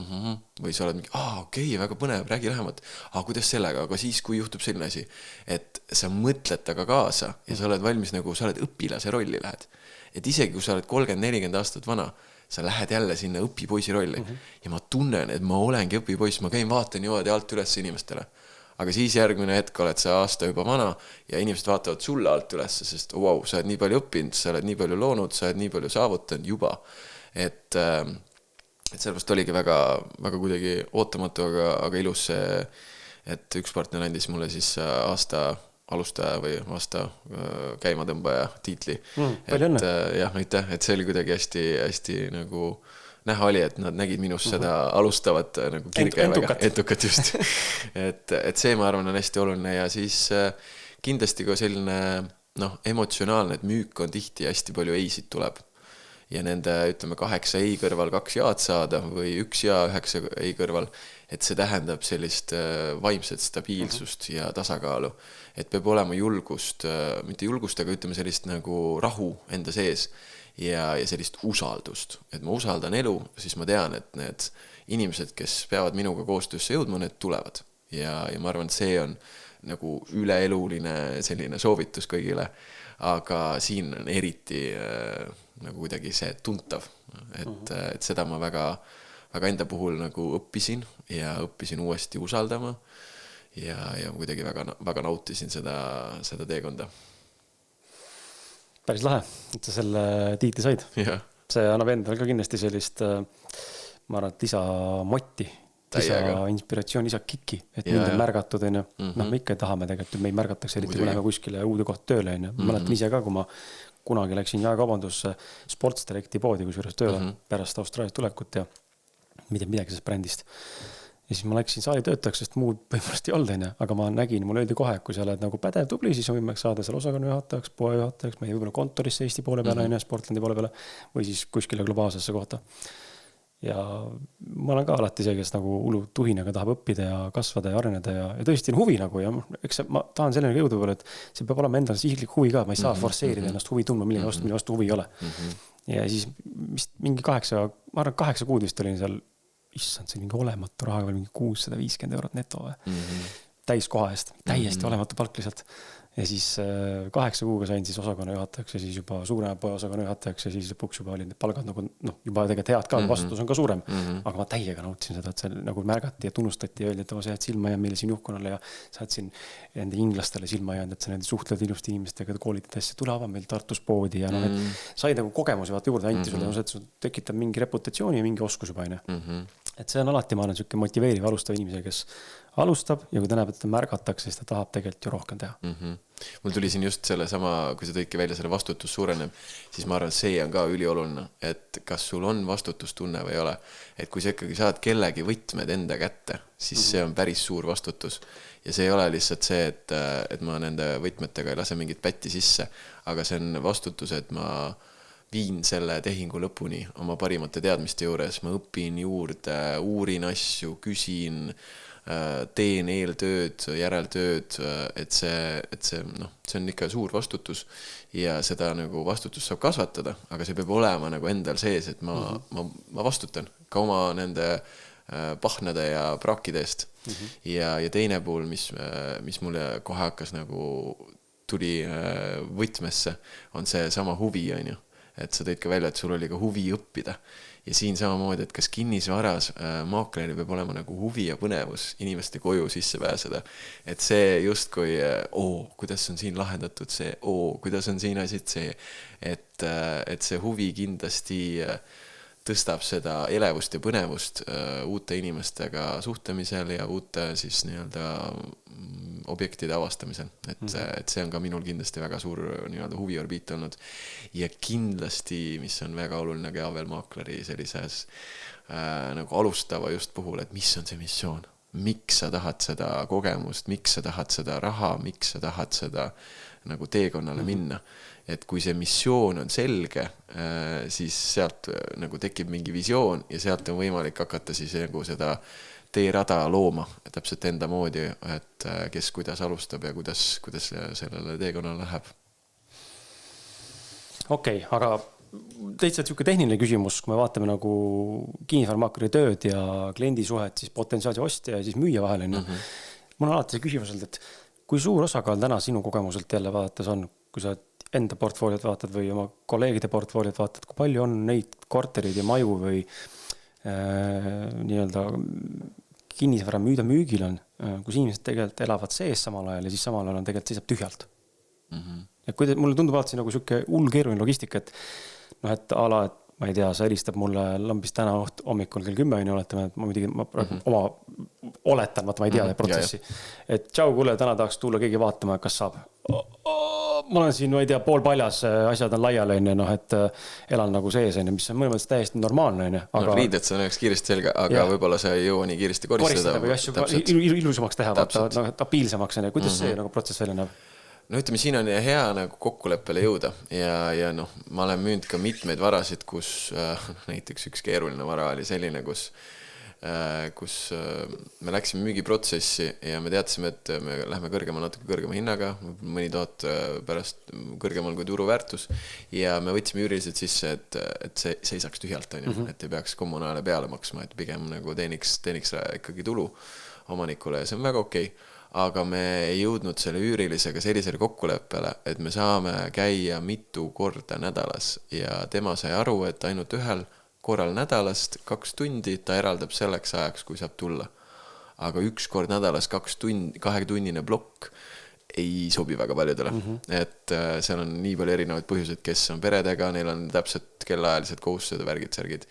või sa oled mingi, okei, väga põnev, räägi lähemalt, kuidas sellega, aga siis, kui juhtub selline asi, et sa mõtled taga kaasa ja sa oled valmis nagu, sa oled õpilase rolli lähed. Et isegi, kui sa oled 30-40 aastat vana, sa lähed jälle sinna õpipoisi rolli ja ma tunnen, et ma olengi õpipoiss, ma käin vaatan niimoodi alt üles inimestele. Aga siis järgmine hetk oled sa aasta juba vana ja inimesed vaatavad sulle alt üles, sest wow, sa oled nii palju õppinud, sa oled nii palju loonud, sa oled nii palju saavutanud juba. Et sellepärast oligi väga, väga kuidagi ootamatu, aga ilus see, et üks partner andis mulle siis aasta alustaja või aasta käimatõmbaja tiitli. Palju õnne. Jah, aitäh, et see oli kuidagi hästi nagu näha oli, et nad nägid minus seda alustavat nagu kirge väga entukat just. Et see, ma arvan, on hästi oluline ja siis kindlasti ka selline emotsionaalne, et müük on tihti hästi palju eisid tuleb. Ja nende, ütleme, 8 ei kõrval 2 jaad saada või 1 ja 9 ei kõrval, et see tähendab sellist vaimset stabiilsust ja tasakaalu. Et peab olema julgust, mitte julgust, aga ütleme sellist nagu rahu enda sees ja sellist usaldust. Et ma usaldan elu, siis ma tean, et need inimesed, kes peavad minuga koostöösse jõudma, need tulevad. Ja ma arvan, et see on nagu üleeluline selline soovitus kõigile, aga siin on eriti nagu kuidagi see tuntav, et seda ma väga enda puhul nagu õppisin ja õppisin uuesti usaldama ja kuidagi väga nautisin seda teekonda. Päris lahe, et sa selle tiitli said. Ja. See annab endale ka kindlasti sellist, ma arvan, et lisamotti inspiratsioon, isa kiki, et mind on märgatud, on ju. Noh, me ikka tahame tegelikult, meid märgatakse, eriti kui läheme kuskile uude koht tööle, on ju. Ma mäletan ise ka, kui ma kunagi läksin jaekaubandusse Sportsdirecti poodi kusjuures tööle pärast Austraaliast tulekut ja midagi sellest brändist. Ja siis ma läksin saali töötajaks, sest muud põhimõtteliselt ei olnud, aga ma nägin, mul öeldi kohe, kui sa oled nagu pädev tubli, siis on võimalik saada seal osakonna juhatajaks, poe juhatajaks, meie võib-olla kontorisse Eesti poole peale, Sportlandi poole peale või siis kuskile globaalsesse kohta. Ja ma olen ka alati see, kes nagu hullu tuhinaga tahab õppida ja kasvada ja areneda ja tõesti on huvi nagu ja eks ma tahan sellele jõuda võib-olla, et see peab olema endal sihiklik huvi ka, ma ei saa forsseerida ennast huvi tundma, mille vastu huvi ei ole. Ja siis mingi 8 kuud vist olin seal, issand, see mingi olematu rahaga veel mingi 650 eurot neto täis koha eest, täiesti olematu palk lihtsalt. Ja siis 8 kuuga sain siis osakonna juhatajaks ja siis juba suurema poe osakonna juhatajaks ja siis lõpuks juba olid need palgad nagu, noh, juba tegelikult head ka, vastutus on ka suurem, aga ma täiega nautisin seda, et see nagu märgati ja tunnustati ja öeldi, et sa jääd silma ja meile siin juhkonnale ja sa oled siin enda inglastele silma jäänud, et sa nende suhtled ilusti inimestega, koolitad asja, tule ava meil Tartus poodi ja noh, et sai nagu kogemusi vaata juurde anti sulle, et sul tekitab mingi reputatsiooni ja mingi oskus juba, et see on alati, ma olen selline motiveeriv alustav inimese, kes alustab ja kui ta näeb, et ta märgatakse, siis ta tahab tegelikult ju rohkem teha. Mul tuli siin just selle sama, kui sa tõidki välja selle vastutus suureneb, siis ma arvan, see on ka ülioluline, et kas sul on vastutustunne või ei ole. Et kui sa ikkagi saad kellegi võtmed enda kätte, siis see on päris suur vastutus. Ja see ei ole lihtsalt see, et ma nende võtmetega ei lase mingit pätti sisse, aga see on vastutus, et ma viin selle tehingu lõpuni oma parimate teadmiste juures, ma õpin juurde, uurin asju, küsin, teen eeltööd, järeltööd, et see on ikka suur vastutus ja seda nagu vastutust saab kasvatada, aga see peab olema nagu endal sees, et ma vastutan ka oma nende pahnade ja praakide eest. Ja teine pool, mis mulle kohe hakkas nagu tuli võtmesse, on see sama huvi, on ju. Et sa tõid ka välja, et sul oli ka huvi õppida. Ja siin samamoodi, et kas kinnisvaras maakleril peab olema nagu huvi ja põnevus inimeste koju sisse pääseda. Et see just kui, kuidas on siin lahendatud see, kuidas on siin asid see, et see huvi kindlasti tõstab seda elevust ja põnevust uute inimestega suhtlemisel ja uute siis nii-öelda objektide avastamisel. Et see on ka minul kindlasti väga suur nii-öelda huviorbiit olnud. Ja kindlasti, mis on väga oluline ka veel maakleri sellises nagu alustava just puhul, et mis on see missioon? Miks sa tahad seda kogemust? Miks sa tahad seda raha? Miks sa tahad seda nagu teekonnale minna? Et kui see missioon on selge, siis sealt nagu tekib mingi visioon ja sealt on võimalik hakata siis nagu seda teerada looma täpselt enda moodi, et kes kuidas alustab ja kuidas sellele teekonnale läheb. Okei, aga täitsa selline tehniline küsimus, kui me vaatame nagu kinnisvaramaakleri tööd ja kliendi suhet, siis potentsiaalse ostja ja siis müüja vahel. Mul on alati see küsimus olnud, et kui suur osakaal täna sinu kogemuselt jälle vaadates on, kui sa enda portfooliot vaatad või oma kolleegide portfooliot vaatad, kui palju on neid korterid ja maju või nii-öelda kinnisvara müügil on, kus inimesed tegelikult elavad sees samal ajal ja siis samal ajal on tegelikult seisab tühjalt. Ja kui mulle tundub alati nagu selline hull keeruline logistika, et a la, et ma ei tea, sa helistab mulle lambist täna hommikul kell 10, oletame, et ma muidugi oma oletan, ma ei tea protsessi. Et tšau, kuule, täna tahaks tulla keegi vaatama, kas saab. Ma olen siin, ma ei tea, pool paljas, asjad on laial, et elan nagu sees, mis on mõnes täiesti normaalne. Aga riided see on üks kiiresti selge, aga võib-olla sa ei jõua nii kiiresti koristada. Või asju ilusamaks teha, apiilsemaks, kuidas see nagu protsess välja näeb? No ütleme, siin on hea nagu kokkuleppele jõuda ja ma olen müünud ka mitmeid varasid, kus näiteks üks keeruline vara oli selline, kus me läksime müügiprotsessi ja me teadsime, et me läheme natuke kõrgema hinnaga, mõni tuhat pärast kõrgemal kui turuväärtus ja me võtsime üürilised sisse, et see seisaks tühjalt, et ei peaks kommunaale peale maksma, et pigem nagu teeniks ikkagi tulu omanikule ja see on väga okei. Aga me ei jõudnud selle üürilisega sellisele kokkuleppele, et me saame käia mitu korda nädalas ja tema sai aru, et ainult ühel korral nädalast 2 tundi ta eraldab selleks ajaks, kui saab tulla. Aga 1 kord nädalas 2-tunnine plokk ei sobi väga paljudele et seal on nii palju erinevaid põhjuseid, kes on peredega, neil on täpselt kellaajalised kohustused ja värgid, särgid.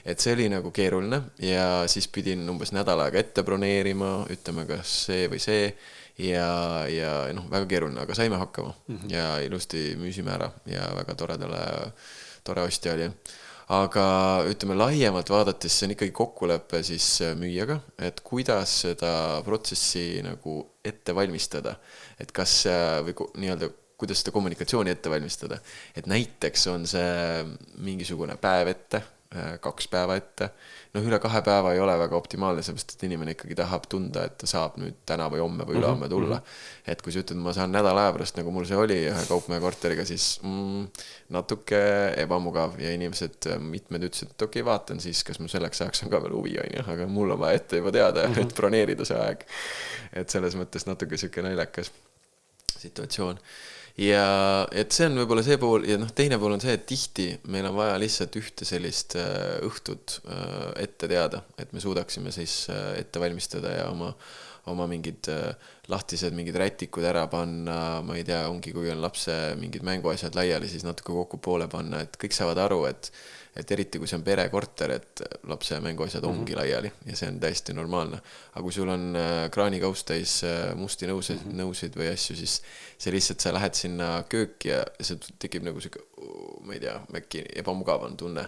Et see oli nagu keeruline ja siis pidin umbes nädal aega ette broneerima, ütleme kas see või see ja noh, väga keeruline, aga saime hakkama ja ilusti müüsime ära ja väga tore ostja oli. Aga ütleme laiemalt vaadates, see on ikkagi kokkulepe siis müüjaga, et kuidas seda protsessi nagu ette valmistada, et kas või nii-öelda, kuidas seda kommunikatsiooni ette valmistada, et näiteks on see mingisugune päev ette, 2 päeva ette, noh üle 2 päeva ei ole väga optimaalne, sellepärast et inimene ikkagi tahab tunda, et ta saab nüüd täna või homme või ülehomme tulla. Et kui sa ütled, ma saan nädala aja pärast, nagu mul see oli ühe kaupmehe korteriga, siis natuke ebamugav ja inimesed mitmed ütlesid, et okei, vaatan siis, kas mul selleks ajaks on ka veel huvi, aga mul on vaja ette juba teada, et broneerida see aeg. Et selles mõttes natuke siuke naljakas situatsioon. Ja et see on võib-olla see pool ja noh, teine pool on see, et tihti meil on vaja lihtsalt ühte sellist õhtut ette teada, et me suudaksime siis ette valmistada ja oma mingid lahtised, mingid rätikud ära panna, ma ei tea, ongi kui on lapse mingid mänguasjad laiali, siis natuke kokku poole panna, et kõik saavad aru, et eriti kui see on perekorter, et lapse mänguasjad ongi laiali ja see on täiesti normaalne. Aga kui sul on kraanikauss täis musti nõusid või asju, siis see lihtsalt sa lähed sinna kööki ja see tekib nagu siuke, ma ei tea, äkki ebamugav on tunne.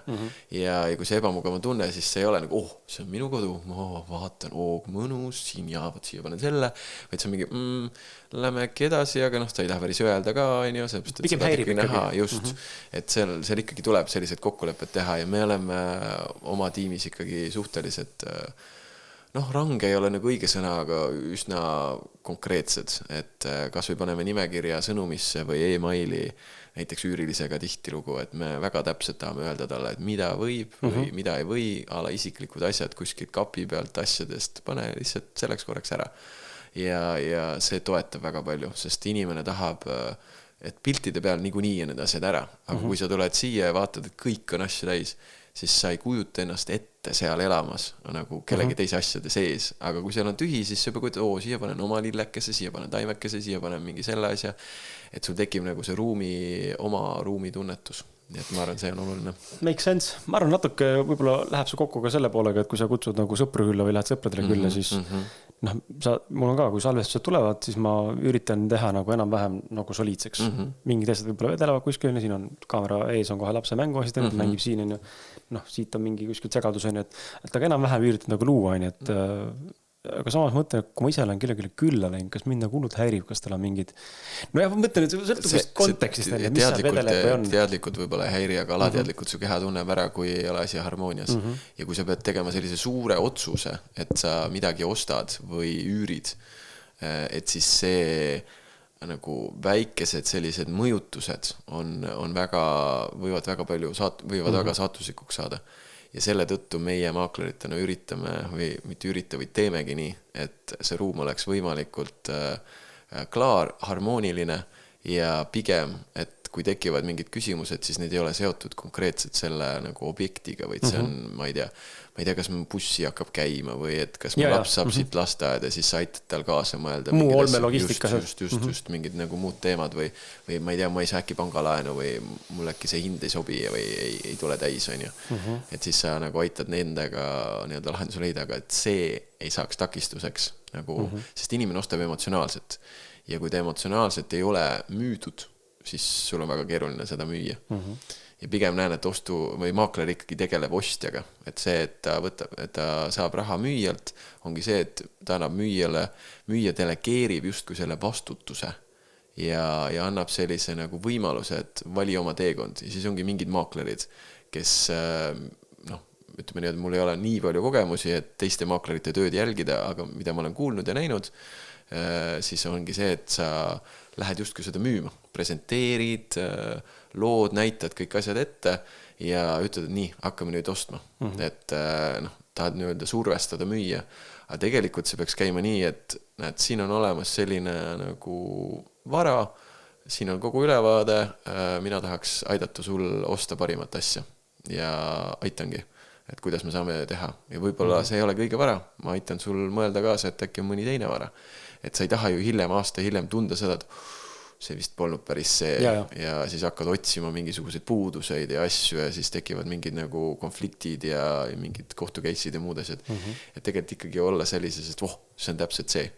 Ja kui see ebamugav on tunne, siis see ei ole nagu, see on minu kodu, ma vaatan, mõnus, siin jaavad, siia panen selle, vaid see on mingi, lähme äkki edasi, aga noh, sa ei lähe päris öelda ka, pigem häirib ikkagi. Just, et seal ikkagi tuleb sellised kokkulepped teha ja me oleme oma tiimis ikkagi suhteliselt, noh, range ei ole nagu õige sõna, aga üsna konkreetsed, et kas või paneme nimekirja sõnumisse või e-maili näiteks üürilisega tihtilugu, et me väga täpselt tahame öelda talle, et mida võib või mida ei või, ala isiklikud asjad kuskilt kapi pealt asjadest, pane lihtsalt selleks korraks ära. Ja see toetab väga palju, sest inimene tahab, et piltide peal niikuinii on need asjad ära. Aga kui sa tuled siia ja vaatad, et kõik on asju täis, siis sa ei kujuta ennast ette seal elamas nagu kellegi teise asjade sees. Aga kui seal on tühi, siis sa juba kujutad, siia panen oma lillekese, siia panen taimekese, siia panen mingi selle asja. Et sul tekib nagu see oma ruumi tunnetus. Nii et ma arvan, see on oluline. Make sense. Ma arvan, natuke võib-olla läheb see kokku ka selle poolega, et kui sa kutsud nagu sõpru külla või lähed sõpradele külla, siis noh, mul on ka, kui salvestused tulevad, siis ma üritan teha nagu enam-vähem nagu soliidseks. Mingid asjad võib-olla vedelevad kuskil, siin on kaamera ees, on kohe lapse mänguasjad, mängib siin, noh, siit on mingi kuskil segadus, et aga enam-vähem üritan nagu luua, et aga samas mõtlen, et kui ma ise olen kellelegi külla läinud, kas mind nagu hullult häirib, kas tal on mingid no jah, ma mõtlen, et see sõltub vist kontekstist, mis seal vedeleb või on. Teadlikult võib-olla ei häiri, aga alateadlikult su keha tunneb ära, kui ei ole asi harmoonias. Ja kui sa pead tegema sellise suure otsuse, et sa midagi ostad või üürid, et siis see nagu väikesed sellised mõjutused võivad väga palju väga saatuslikuks saada. Ja selle tõttu meie maakleritena üritame või mitte ürita, või teemegi nii, et see ruum oleks võimalikult klaar, harmooniline ja pigem, et kui tekivad mingid küsimused, siis need ei ole seotud konkreetselt selle nagu objektiga, vaid see on, ma ei tea, kas mu bussi hakkab käima või et kas mu laps saab siit lasteaeda, siis sa aitad tal kaasa mõelda. Muu olme logistika. Just mingid nagu muud teemad või ma ei tea, ma ei saa äkki pangalaenu või mul äkki see hind ei sobi või ei tule täis, on ju. Et siis sa nagu aitad nendega nii-öelda lahenduse leida, aga et see ei saaks takistuseks nagu, sest inimene ostab emotsionaalselt ja kui ta emotsionaalselt ei ole müüdud, siis sul on väga keeruline seda müüa. Ja pigem näen, et või maakler ikkagi tegeleb ostjaga. Et see, et ta saab raha müüjalt, ongi see, et ta annab müüja delegeerib justkui selle vastutuse ja annab sellise nagu võimaluse, et vali oma teekond. Ja siis ongi mingid maaklerid, kes, ütleme nii, et mul ei ole nii palju kogemusi, et teiste maaklerite tööd jälgida, aga mida ma olen kuulnud ja näinud, siis ongi see, et sa lähed justkui seda müüma, presenteerid, lood, näitad kõik asjad ette ja ütled, et nii, hakkame nüüd ostma. Et tahad nii-öelda survestada müüa. Aga tegelikult see peaks käima nii, et näed, siin on olemas selline nagu vara, siin on kogu ülevaade, mina tahaks aidata sul osta parimat asja ja aitangi. et kuidas me saame teha ja võib-olla see ei ole kõige vara, ma aitan sul mõelda kaasa, et äkki on mõni teine vara. Et sa ei taha ju aasta hiljem tunda seda, et see vist polnud päris see ja siis hakkad otsima mingisuguseid puuduseid ja asju ja siis tekivad mingid nagu konfliktid ja mingid kohtukeissid ja muud asjad. Et tegelikult ikkagi olla sellises, et see on täpselt see.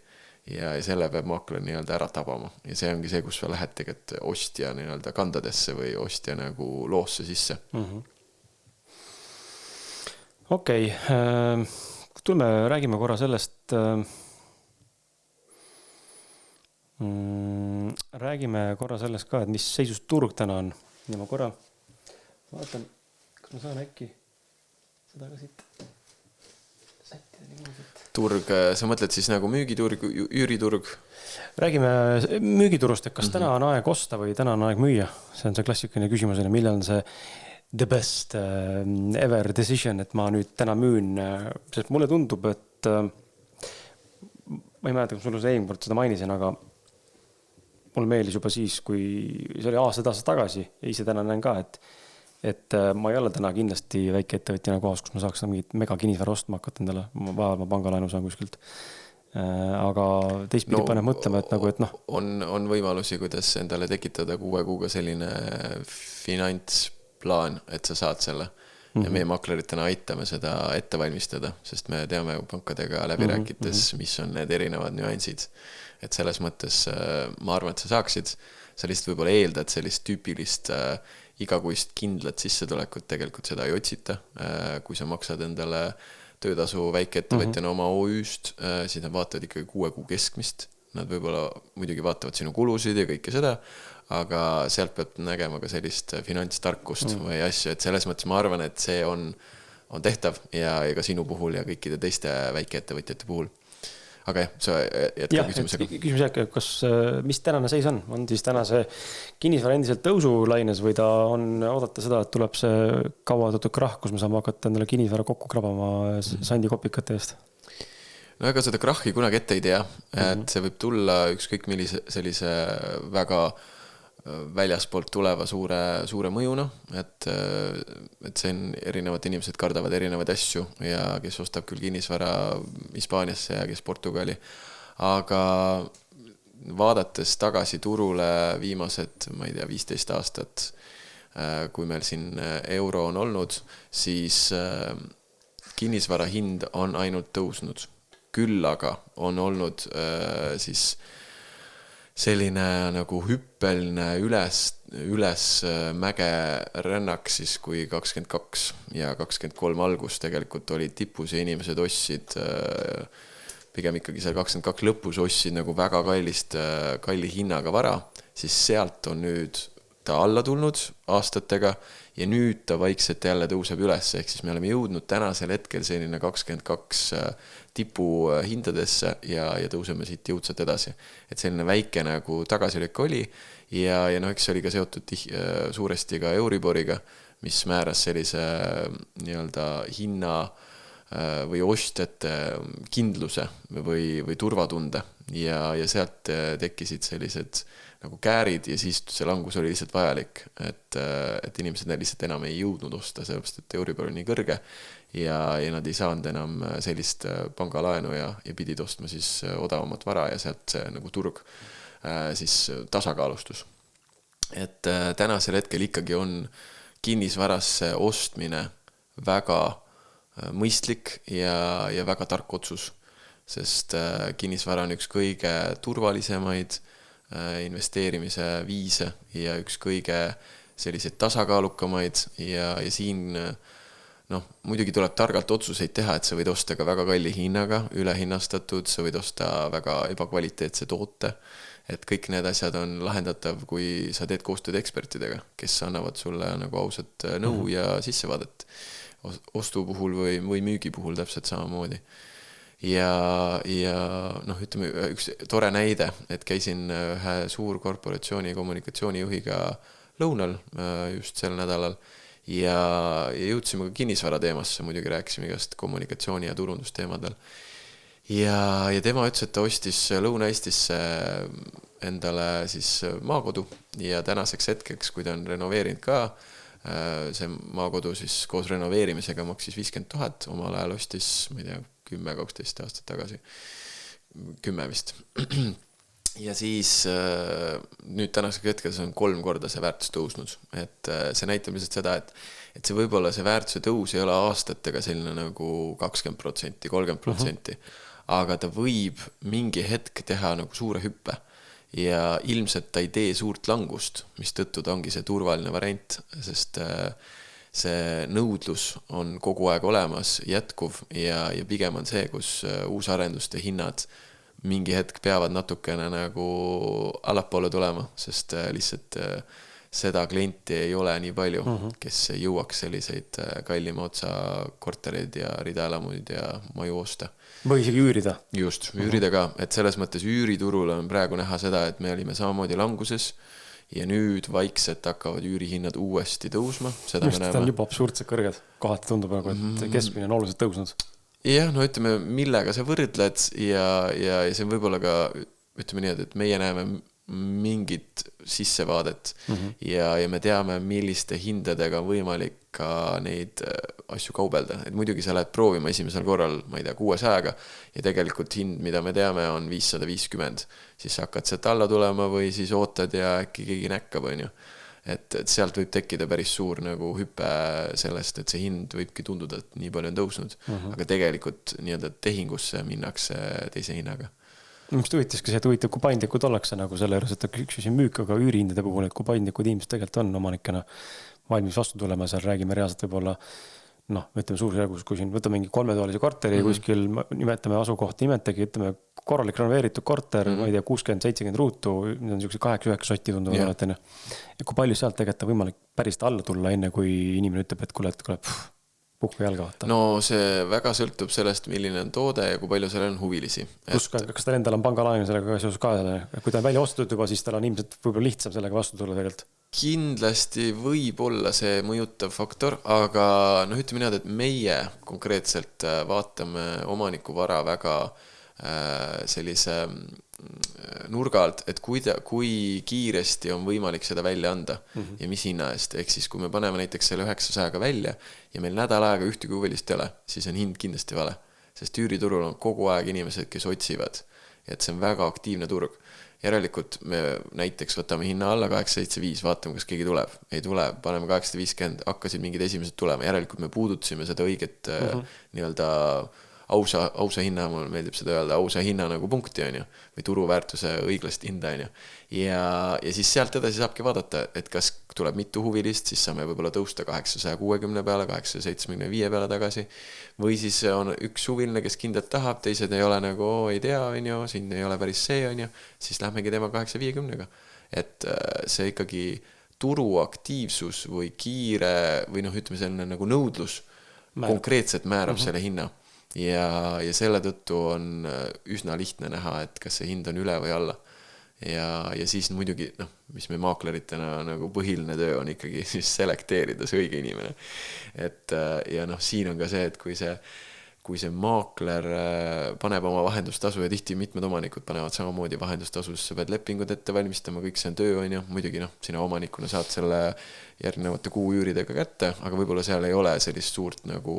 Ja selle peab maakler nii-öelda ära tabama. Ja see ongi see, kus sa lähed tegelikult ostja nii-öelda kandadesse või ostja nagu loosse sisse. Okei. Tulme, räägime korra sellest... Räägime korra sellest ka, et mis seisus turg täna on. Ja ma korra vaatan, kas ma saan äkki seda ka siit sättida niimoodi. Turg, sa mõtled siis nagu müügiturg, üüriturg? Räägime müügiturust, et kas täna on aeg osta või täna on aeg müüa. See on see klassikaline küsimus, millal on see the best ever decision, et ma nüüd täna müün, sest mulle tundub, et ma ei mäleta, kus mulle see eelmine kord seda mainisin, aga mulle meeldis juba siis, kui see oli aastad tagasi ja ise täna näen ka, et ma ei ole täna kindlasti väike ettevõtjana kohas, kus ma saaks mingit mega kinnisvara ostma hakata endale. Vahel ma pangalaenu saan kuskilt. Aga teistpidi paneb mõtlema, et nagu, et noh. On võimalusi, kuidas endale tekitada 6 kuuga selline finantsplaan, et sa saad selle. Ja meie makleritena aitame seda ette valmistada, sest me teame pankadega läbi rääkides, mis on need erinevad nüansid. Et selles mõttes ma arvan, et sa saaksid, sa lihtsalt võib-olla eeldad sellist tüüpilist igakuist kindlat sissetulekut, tegelikult seda ei otsita. Kui sa maksad endale töötasu väikeettevõtjana oma OÜ-st, siis nad vaatavad ikkagi 6 kuu keskmist. Nad võib-olla muidugi vaatavad sinu kulusid ja kõike seda, aga sealt peab nägema ka sellist finantstarkust või asju, et selles mõttes ma arvan, et see on tehtav ja ka sinu puhul ja kõikide teiste väikeettevõtjate puhul. Aga sa jätka küsimusega. Küsimus jätka, mis tänane seis on? On siis täna see kinnisvara endiselt tõusulaines või ta on oodata seda, et tuleb see kauaodatud krahh, kus me saame hakata endale kinnisvara kokku krabama sandikopikate eest? No ega seda krahhi kunagi ette ei tea, et see võib tulla ükskõik millise sellise väga väljaspoolt tuleva suure mõjuna, et see on erinevad inimesed kardavad erinevaid asju ja kes ostab küll kinnisvara Hispaaniasse ja kes Portugali, aga vaadates tagasi turule viimased, ma ei tea, 15 aastat, kui meil siin euro on olnud, siis kinnisvara hind on ainult tõusnud. Küll aga on olnud siis selline nagu hüppeline üles mäge rännak siis kui 22 ja 23 algus tegelikult olid tipus ja inimesed ostsid pigem ikkagi seal 22 lõpus ostsid nagu väga kalli hinnaga vara, siis sealt on nüüd ta alla tulnud aastatega ja nüüd ta vaikselt jälle tõuseb üles, ehk siis me oleme jõudnud tänasel hetkel selline 22 tipu hindadesse ja tõuseme siit jõudsalt edasi. Et selline väike nagu tagasilöök oli ja eks see oli ka seotud suuresti ka Euriboriga, mis määras sellise nii-öelda hinna või ostjate kindluse või turvatunde ja sealt tekkisid sellised nagu käärid ja siis see langus oli lihtsalt vajalik, et inimesed lihtsalt enam ei jõudnud osta, sellepärast et Euribor on nii kõrge ja nad ei saanud enam sellist pangalaenu ja pidid ostma siis odavamat vara ja sealt see nagu turg siis tasakaalustus. Et tänasel hetkel ikkagi on kinnisvarasse ostmine väga mõistlik ja väga tark otsus, sest kinnisvara on üks kõige turvalisemaid investeerimise viise ja üks kõige selliseid tasakaalukamaid ja siin muidugi tuleb targalt otsuseid teha, et sa võid osta ka väga kalli hinnaga, ülehinnastatud, sa võid osta väga ebakvaliteetse toote, et kõik need asjad on lahendatav, kui sa teed koostööd ekspertidega, kes annavad sulle nagu ausat nõu ja sissevaadet ostu puhul või müügi puhul täpselt samamoodi. Ja ütleme üks tore näide, et käisin ühe suurkorporatsiooni kommunikatsioonijuhiga lõunal just sel nädalal ja jõudsime ka kinnisvara teemasse, muidugi rääkisime igast kommunikatsiooni ja turundusteemadel. Ja tema ütles, et ta ostis Lõuna-Eestisse endale siis maakodu ja tänaseks hetkeks, kui ta on renoveerinud ka see maakodu siis koos renoveerimisega maksis 50 000, omal ajal ostis, ma ei tea, 10-12 aastat tagasi, 10 vist. Ja siis nüüd tänasega hetkel see on 3 korda see väärtus tõusnud, et see näitab lihtsalt seda, et see võib-olla see väärtuse tõus ei ole aastatega selline nagu 20%, 30%, aga ta võib mingi hetk teha nagu suure hüppe ja ilmselt ta ei tee suurt langust, mis tõttu ta ongi see turvaline variant, sest see nõudlus on kogu aeg olemas, jätkuv ja pigem on see, kus uusarenduste hinnad mingi hetk peavad natukene nagu allapoole tulema, sest lihtsalt seda klienti ei ole nii palju, kes jõuaks selliseid kallima otsa kortereid ja ridaelamuid ja maju osta. Või isegi üürida. Just, üürida ka, et selles mõttes üüriturul on praegu näha seda, et me olime samamoodi languses ja nüüd vaikselt hakkavad üürihinnad uuesti tõusma. Seda just, ta on juba absurdselt kõrged. Kohati tundub nagu, et keskmine on oluliselt tõusnud. Jah, no ütleme, millega sa võrdled ja see on võib-olla ka, ütleme nii, et meie näeme mingit sissevaadet ja me teame, milliste hindadega on võimalik ka neid asju kaubelda. Et muidugi sa lähed proovima esimesel korral, ma ei tea, 600-ga ja tegelikult hind, mida me teame, on 550. Siis hakkad sealt alla tulema või siis ootad ja äkki keegi näkkab, on ju. Et sealt võib tekkida päris suur nagu hüpe sellest, et see hind võibki tunduda, et nii palju on tõusnud, aga tegelikult nii-öelda tehingusse minnakse teise hinnaga. Mis tuvitas see, et huvitav, kui paindlikud ollakse nagu selle juures, et üks müük, aga üürihindade puhul, et kui paindlikud inimesed tegelikult on omanikena valmis vastu tulema, seal räägime reaalselt võib-olla, ütleme suurusjärgus, kui siin võtame mingi 3-toalise korteri kuskil, nimetame asukoht, nimetagi, ütleme korralik renoveeritud korter, ma ei tea, 60-70 ruutu, need on niisuguse 8-9 sotti tunduvad alatine. Ja kui palju sealt tegelikult on võimalik päris alla tulla, enne kui inimene ütleb, et kuule, puhku jalga vaata. No see väga sõltub sellest, milline on toode ja kui palju seal on huvilisi. Kas tal endal on pangalaen sellega seoses ka? Kui ta on välja ostetud juba, siis tal on ilmselt võib-olla lihtsam sellega vastu tulla tegelikult. Kindlasti võib olla see mõjutav faktor, aga ütleme nii, et meie konkreetselt vaatame omaniku vara väga sellise nurga alt, et kui kiiresti on võimalik seda välja anda ja mis hinna eest. Ehk siis, kui me paneme näiteks selle 900-ga välja ja meil nädal aega ühtegi huvilist ei ole, siis on hind kindlasti vale. Sest üüriturul on kogu aeg inimesed, kes otsivad. Et see on väga aktiivne turg. Järelikult me näiteks võtame hinna alla 875, vaatame, kas keegi tuleb. Ei tule, paneme 850, hakkasid mingid esimesed tulema. Järelikult me puudutasime seda õiget nii-öelda ausa hinna, mulle meeldib seda öelda, ausa hinna nagu punkti on ju, või turuväärtuse õiglast hinda on ju. Ja siis sealt edasi saabki vaadata, et kas tuleb mitu huvilist, siis saame võib-olla tõusta 860 peale, 875 peale tagasi, või siis on üks huviline, kes kindlalt tahab, teised ei ole nagu, ei tea, on ju, siin ei ole päris see, on ju, siis lähmegi teema 850-ga. Et see ikkagi turuaktiivsus või kiire, või ütleme selline nagu nõudlus konkreetselt määrab selle hinna. Ja selle tõttu on üsna lihtne näha, et kas see hind on üle või alla. Ja siis muidugi, mis me maakleritena nagu põhiline töö on ikkagi siis selekteerida see õige inimene. Ja siin on ka see, et kui see maakler paneb oma vahendustasu ja tihti mitmed omanikud panevad samamoodi vahendustasus, sa pead lepingud ette valmistama, kõik see on töö, on ju, muidugi sina omanikuna saad selle järgnevate kuu üüridega kätte, aga võib-olla seal ei ole sellist suurt nagu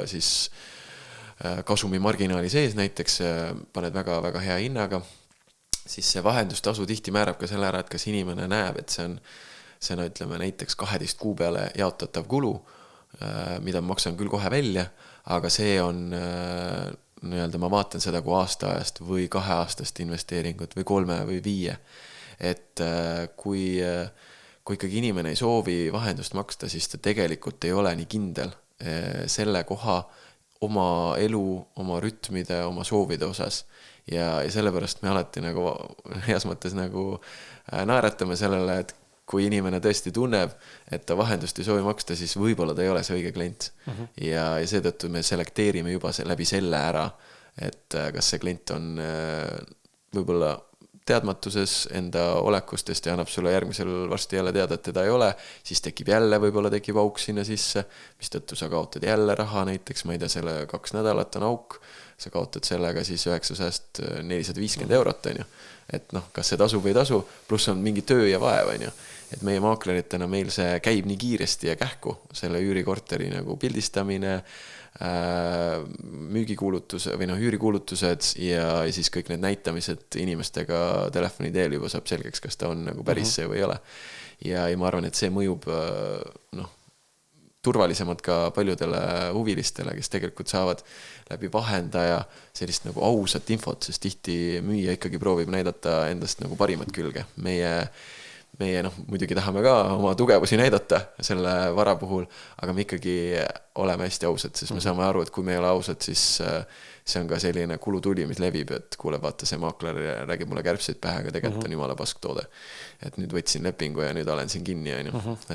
siis kasumi marginaali sees, näiteks paned väga-väga hea hinnaga, siis see vahendustasu tihti määrab ka selle ära, et kas inimene näeb, et see on ütleme näiteks 12 kuu peale jaotatav kulu, mida maksan küll kohe välja, aga see on nii-öelda ma vaatan seda kui aastaajast või 2-aastast investeeringut või 3 või 5. Et kui ikkagi inimene ei soovi vahendust maksta, siis ta tegelikult ei ole nii kindel selle koha oma elu, oma rütmide, oma soovide osas. Ja sellepärast me alati nagu heas mõttes nagu naeratame sellele, et kui inimene tõesti tunneb, et ta vahendust ei soovi maksta, siis võib-olla ta ei ole see õige klient. Ja seetõttu me selekteerime juba läbi selle ära, et kas see klient on võib-olla teadmatuses enda olekustest ja annab sulle järgmisel varsti jälle teada, et teda ei ole, siis tekib jälle, võib-olla tekib auk sinna sisse, mis tõttu sa kaotad jälle raha, näiteks ma ei tea, selle 2 nädalat on auk, sa kaotad sellega siis 900–450 eurot, on ju. Et noh, kas see tasub või ei tasu, pluss on mingi töö ja vaev, on ju. Et meie maakleritena meil see käib nii kiiresti ja kähku, selle üürikorteri nagu pildistamine, müügikuulutuse või üürikuulutused ja siis kõik need näitamised inimestega telefoni teel juba saab selgeks, kas ta on nagu päris see või ei ole. Ja ma arvan, et see mõjub turvalisemalt ka paljudele huvilistele, kes tegelikult saavad läbi vahendaja sellist nagu ausat infot, sest tihti müüja ikkagi proovib näidata endast nagu parimat külge. Meie muidugi tahame ka oma tugevusi näidata selle vara puhul, aga me ikkagi oleme hästi ausad, sest me saame aru, et kui me ei ole ausad, siis see on ka selline kulutuli, mis levib, et kuule, vaata, see maakler räägib mulle kärbseid pähe, aga tegelikult on jumala pask toode. Et nüüd võtsin lepingu ja nüüd olen siin kinni.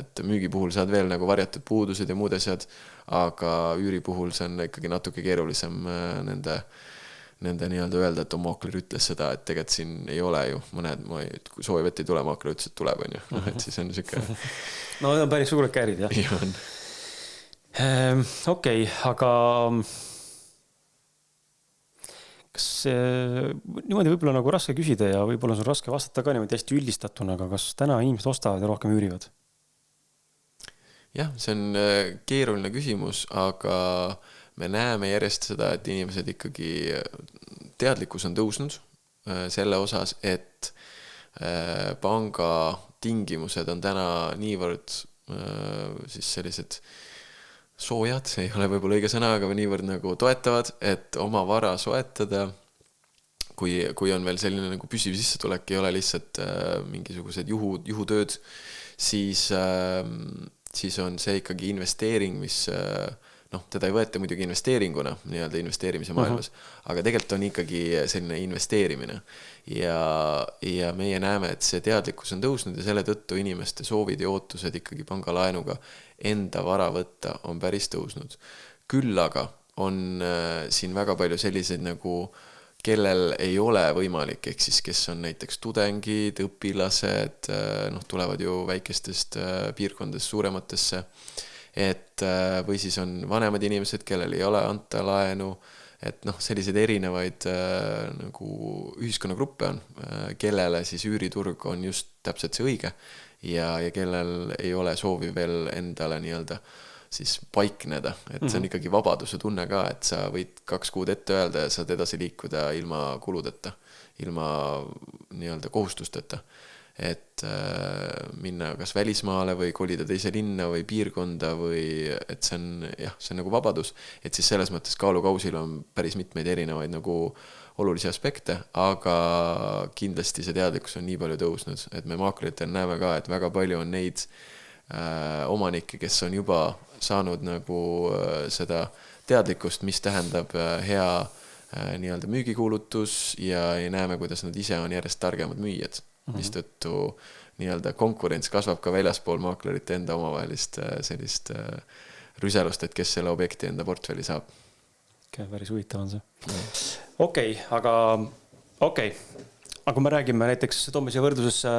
Et müügi puhul saad veel nagu varjatud puudused ja muud asjad, aga üüri puhul see on ikkagi natuke keerulisem nende nii-öelda öelda, et maakler ütles seda, et tegelikult siin ei ole ju mõned, soovib, et ei tule, maakler ütles, et tuleb, on ju. Et siis on siuke... No need on päris suured käärid, jah? Jah on. Okei, aga kas niimoodi võib-olla nagu raske küsida ja võib-olla on raske vastata ka niimoodi hästi üldistatuna, aga kas täna inimesed ostavad ja rohkem üürivad? Jah, see on keeruline küsimus, aga me näeme järjest seda, et inimesed ikkagi teadlikkus on tõusnud selle osas, et panga tingimused on täna niivõrd siis sellised soojad, ei ole võib-olla õige sõna, aga niivõrd nagu toetavad, et oma vara soetada, kui on veel selline nagu püsiv sissetulek, ei ole lihtsalt mingisugused juhutööd, siis on see ikkagi investeering, mis teda ei võeta muidugi investeeringuna nii-öelda investeerimise maailmas, aga tegelikult on ikkagi selline investeerimine ja meie näeme, et see teadlikkus on tõusnud ja selle tõttu inimeste soovid ja ootused ikkagi pangalaenuga enda vara võtta on päris tõusnud. Küll aga on siin väga palju selliseid nagu kellel ei ole võimalik, ehk siis kes on näiteks tudengid, õpilased, tulevad ju väikestest piirkondadest suurematesse, või siis on vanemad inimesed, kellel ei ole anta laenu, et selliseid erinevaid nagu ühiskonnagruppe on, kellele siis üüriturg on just täpselt see õige ja kellel ei ole soovi veel endale nii-öelda siis paikneda, et see on ikkagi vabaduse tunne ka, et sa võid 2 kuud ette öelda ja saad edasi liikuda ilma kuludeta, ilma nii-öelda kohustusteta. Et minna kas välismaale või kolida teise linna või piirkonda või et see on nagu vabadus, et siis selles mõttes kaalukausil on päris mitmeid erinevaid nagu olulisi aspekte, aga kindlasti see teadlikkus on nii palju tõusnud, et me maakleritel näeme ka, et väga palju on neid omanikke, kes on juba saanud nagu seda teadlikkust, mis tähendab hea nii-öelda müügikuulutus ja näeme, kuidas nad ise on järjest targemad müüjad. Mis tõttu nii-öelda konkurents kasvab ka väljaspool maaklerite enda omavahelist sellist rüselust, et kes selle objekti enda portfelli saab. Päris huvitav on see. Okei, aga kui me räägime näiteks, toome siia võrdlusesse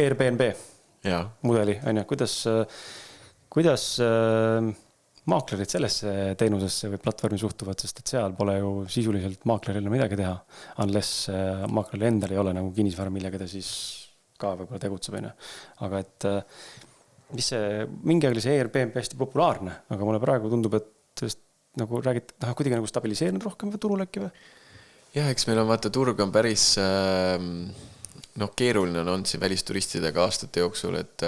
Airbnb mudeli, kuidas maaklerid sellesse teenusesse või platvormi suhtuvad, sest et seal pole ju sisuliselt maakleril midagi teha, unless maakleril endal ei ole nagu kinnisvara, millega ta siis ka võib-olla tegutseb. Aga et mis mingi aeg oli see Airbnb hästi populaarne, aga mulle praegu tundub, et nagu räägid, kuidagi nagu stabiliseerinud rohkem või turul äkki või? Jah, eks meil on vaata, turg on päris keeruline on olnud siin välisturistidega aastate jooksul, et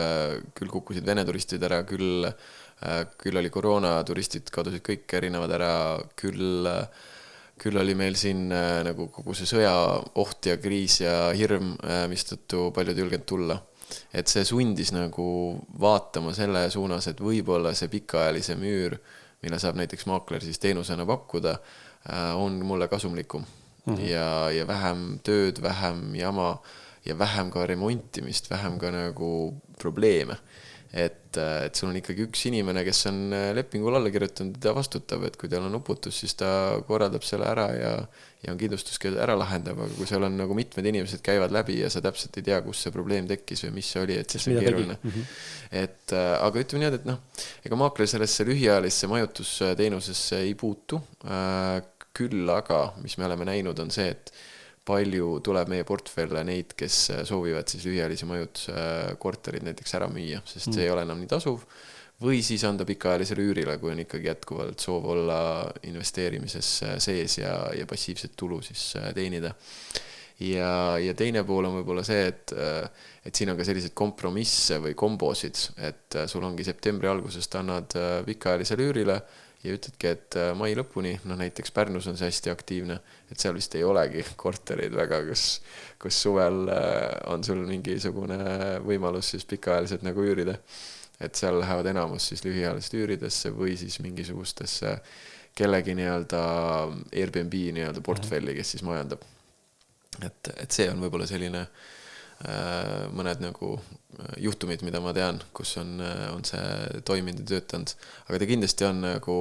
küll kukkusid Vene turistid ära, küll oli koroonaturistid, kadusid kõik erinevad ära, küll oli meil siin nagu kogu see sõja oht ja kriis ja hirm, mis tõttu paljud julgenud tulla. Et see sundis nagu vaatama selle suunas, et võib-olla see pikaajalise müür, mille saab näiteks maakler siis teenusena pakkuda, on mulle kasumlikum. Ja vähem tööd, vähem jama ja vähem ka remontimist, vähem ka nagu probleeme. et sul on ikkagi üks inimene, kes on lepingul alla kirjutanud ja ta vastutab, et kui tal on uputus, siis ta korraldab selle ära ja on kindlustus, keda ära lahendab, aga kui seal on nagu mitmed inimesed käivad läbi ja sa täpselt ei tea, kus see probleem tekkis või mis see oli, et siis on keeruline. Et, aga ütleme nii, et noh, ega maakler sellesse lühiajalisse majutusteenusesse ei puutu, küll aga, mis me oleme näinud, on see, et palju tuleb meie portfelle neid, kes soovivad siis lühiajalisi majutuskorterid näiteks ära müüa, sest see ei ole enam nii tasuv, või siis anda pikaajalisele üürile, kui on ikkagi jätkuvalt soov olla investeerimises sees ja passiivset tulu siis teenida. Ja teine pool on võib-olla see, et siin on ka sellised kompromisse või kombosid, et sul ongi septembri algusest annad pikaajalisele üürile ja ütledki, et mai lõpuni, no näiteks Pärnus on see hästi aktiivne, et seal vist ei olegi korterid väga, kus suvel on sul mingisugune võimalus siis pikaajaliselt nagu üürida. Et seal lähevad enamus siis lühiajalist üüridesse või siis mingisugustesse kellegi nii-öelda Airbnb nii-öelda portfelli, kes siis majandab. Et see on võib-olla selline mõned nagu juhtumid, mida ma tean, kus on see toiminud ja töötanud, aga ta kindlasti on nagu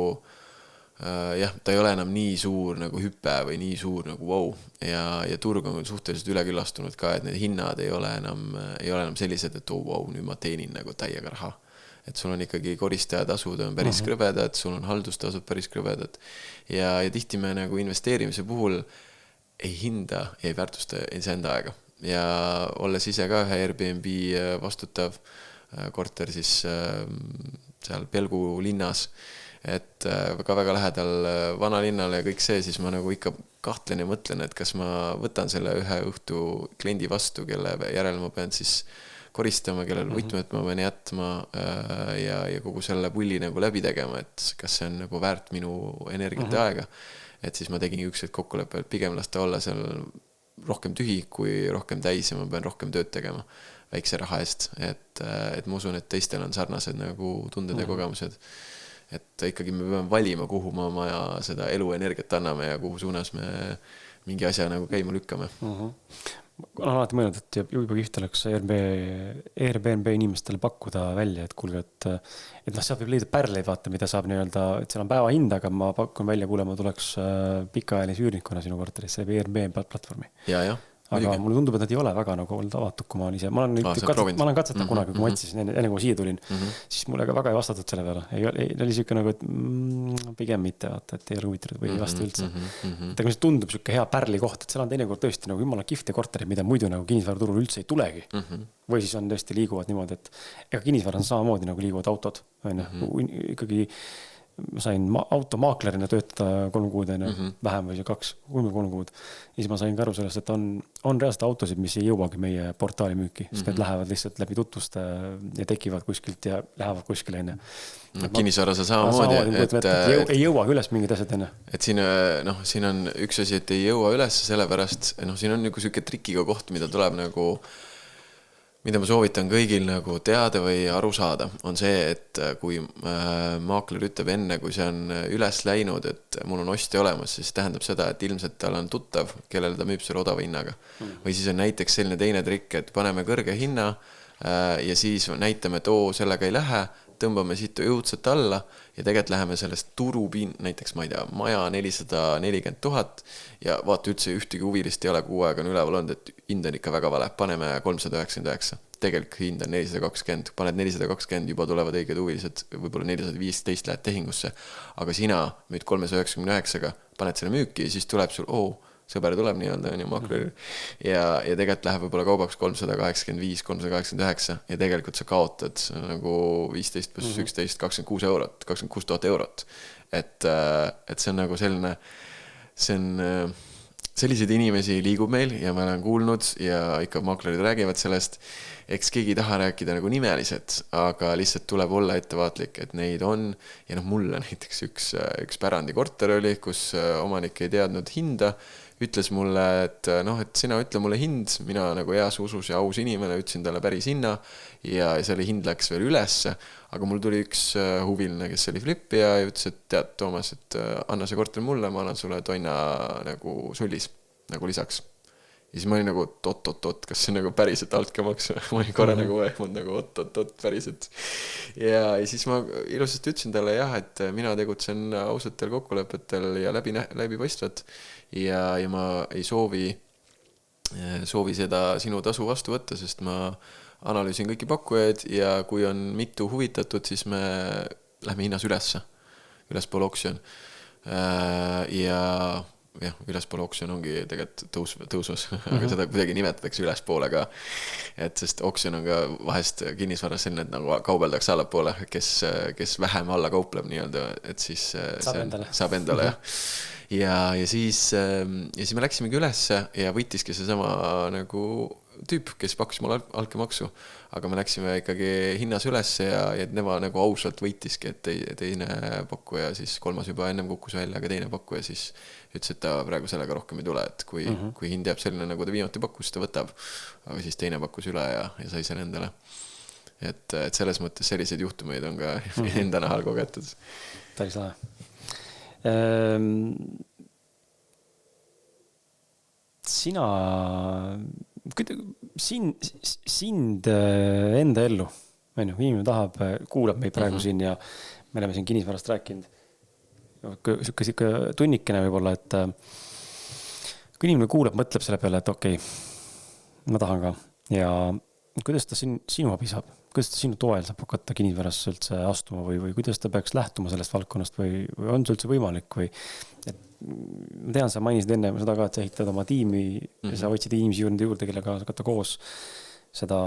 jah, ta ei ole enam nii suur nagu hüpe või nii suur nagu wow ja turg on suhteliselt üleküllastunud ka, et need hinnad ei ole enam sellised, et wow, nüüd ma teenin nagu täiega raha, et sul on ikkagi koristajatasud on päris krõvedad, sul on haldustasud päris krõvedad ja tihti me nagu investeerimise puhul ei hinda ja ei väärtusta iseenda aega. Ja olles ise ka ühe Airbnb vastutav korter siis seal Pelgu linnas, et ka väga lähedal vanalinnale ja kõik see, siis ma nagu ikka kahtlen ja mõtlen, et kas ma võtan selle ühe õhtu kliendi vastu, kelle järel ma pean siis koristama, kellel võtmed ma pean jätma ja kogu selle pulli nagu läbi tegema, et kas see on nagu väärt minu energiat ja aega. Et siis ma tegin ükskord kokkuleppe, et pigem lasta olla seal rohkem tühi kui rohkem täis ja ma pean rohkem tööd tegema väikse raha eest, et ma usun, et teistel on sarnased nagu tunded ja kogemused, et ikkagi me peame valima, kuhu ma oma seda eluenergiat anname ja kuhu suunas me mingi asja nagu käima lükkame. Olen alati mõelnud, et juba kihvt oleks Airbnb inimestele pakkuda välja, et kuulge, et noh, sealt võib leida pärleid, vaata, mida saab nii-öelda, et seal on päeva hind, aga ma pakun välja, kuule, ma tuleks pikaajalise üürnikuna sinu korterisse Airbnb platvormi. Ja. Aga mulle tundub, et nad ei ole väga nagu olnud avatud, kui ma olen ise. Ma olen katsetanud kunagi, kui ma otsisin, enne kui ma siia tulin, siis mulle ka väga ei vastatud selle peale. Oli siuke nagu, et pigem mitte, vaata, et ei ole huvitatud või ei vasta üldse. Et aga tundub siuke hea pärli koht, et seal on teinekord tõesti nagu jumala kihvte korterid, mida muidu nagu kinnisvaraturul üldse ei tulegi. Või siis on tõesti liiguvad niimoodi, et ega kinnisvara on samamoodi nagu liiguvad autod. Ikkagi ma sain automaaklerina töötada 3 kuud, vähem või 3 kuud. Ja siis ma sain ka aru sellest, et on reaalselt autosid, mis ei jõuagi meie portaali müüki, sest need lähevad lihtsalt läbi tutvuste ja tekivad kuskilt ja lähevad kuskile enne. Kinnisvara sa samamoodi, ei jõua üles mingid asjad enne. Et siin on üks asi, et ei jõua üles, sellepärast, siin on nagu selline trikiga koht, mida ma soovitan kõigil nagu teada või aru saada, on see, et kui maakler ütleb enne, kui see on üles läinud, et mul on ostja olemas, siis tähendab seda, et ilmselt tal on tuttav, kellele ta müüb selle odava hinnaga. Või siis on näiteks selline teine trikk, et paneme kõrge hinna ja siis näitame, et sellega ei lähe, tõmbame siit jõudsat alla ja tegelikult läheme sellest turupin, näiteks ma ei tea, maja 440 000 ja vaata üldse ühtegi huvilist ei ole, kuu aega on üleval olnud, et hind on ikka väga vale, paneme 399, tegelikult hind on 420, paned 420, juba tulevad õiged huvilised, võib-olla 415 lähed tehingusse, aga sina müüd 399-ga, paned selle müüki ja siis tuleb sul, sõber tuleb nii-öelda, on ju maakler ja tegelikult läheb võib-olla kaubaks 385, 389 ja tegelikult sa kaotad nagu 15 plus 11, 26 eurot, 26 000 eurot. Et see on nagu selline, selliseid inimesi liigub meil ja ma olen kuulnud ja ikka maaklerid räägivad sellest, eks keegi ei taha rääkida nagu nimeliselt, aga lihtsalt tuleb olla ettevaatlik, et neid on ja mulle näiteks üks pärandikorter oli, kus omanik ei teadnud hinda, ütles mulle, et sina ütle mulle hind, mina nagu heas usus ja aus inimene ütlesin talle päris hinna ja selle hind läks veel ülesse, aga mul tuli üks huviline, kes oli flippi ja ütles, et tead, Toomas, et anna see korter mulle, ma annan sulle tonna nagu sullis, nagu lisaks. ja siis ma olin nagu oot, kas see on nagu päriselt altkäemaks ma olin korra nagu ehmunud nagu oot, päriselt. Ja siis ma ilusasti ütlesin talle jah, et mina tegutsen ausatel kokkulepetel ja läbipaistvat ja ma ei soovi seda sinu tasu vastu võtta, sest ma analüüsin kõiki pakkujaid ja kui on mitu huvitatud, siis me lähme hinnas ülespool oksjon. Ja ülespool oksjon ongi tegelikult tõusvas, aga seda kuidagi nimetatakse ülespoole ka. Et sest oksjon on ka vahest kinnisvaras selline, et nagu kaubeldakse allapoole, kes vähem alla kaupleb nii-öelda, et siis saab endale ja siis me läksimegi ülesse ja võitiski see sama nagu tüüp, kes pakkus mulle altkäemaksu, aga me läksime ikkagi hinnas ülesse ja tema nagu ausalt võitiski, et teine pakkuja siis kolmas juba ennem kukkus välja, aga teine pakkuja siis ütles, et ta praegu sellega rohkem ei tule, et kui hind jääb selline, nagu ta viimati pakkus, ta võtab, aga siis teine pakkus üle ja sai selle endale. Et selles mõttes selliseid juhtumeid on ka enda nahal kogetud. Päris lahe. Sina sind enda ellu, inimene tahab, kuulab meid praegu siin ja me oleme siin kinnisvarast rääkinud. Siuke tunnikene võib-olla, et kui inimene kuulab, mõtleb selle peale, et okei, ma tahan ka. Ja kuidas ta sinu abi saab? Kuidas ta sinu toel saab hakata kinnisvarasse üldse astuma või kuidas ta peaks lähtuma sellest valdkonnast või on see üldse võimalik või ma tean, sa mainisid enne seda ka, et sa ehitad oma tiimi ja sa võtsid inimesi juurde, kellega hakata koos seda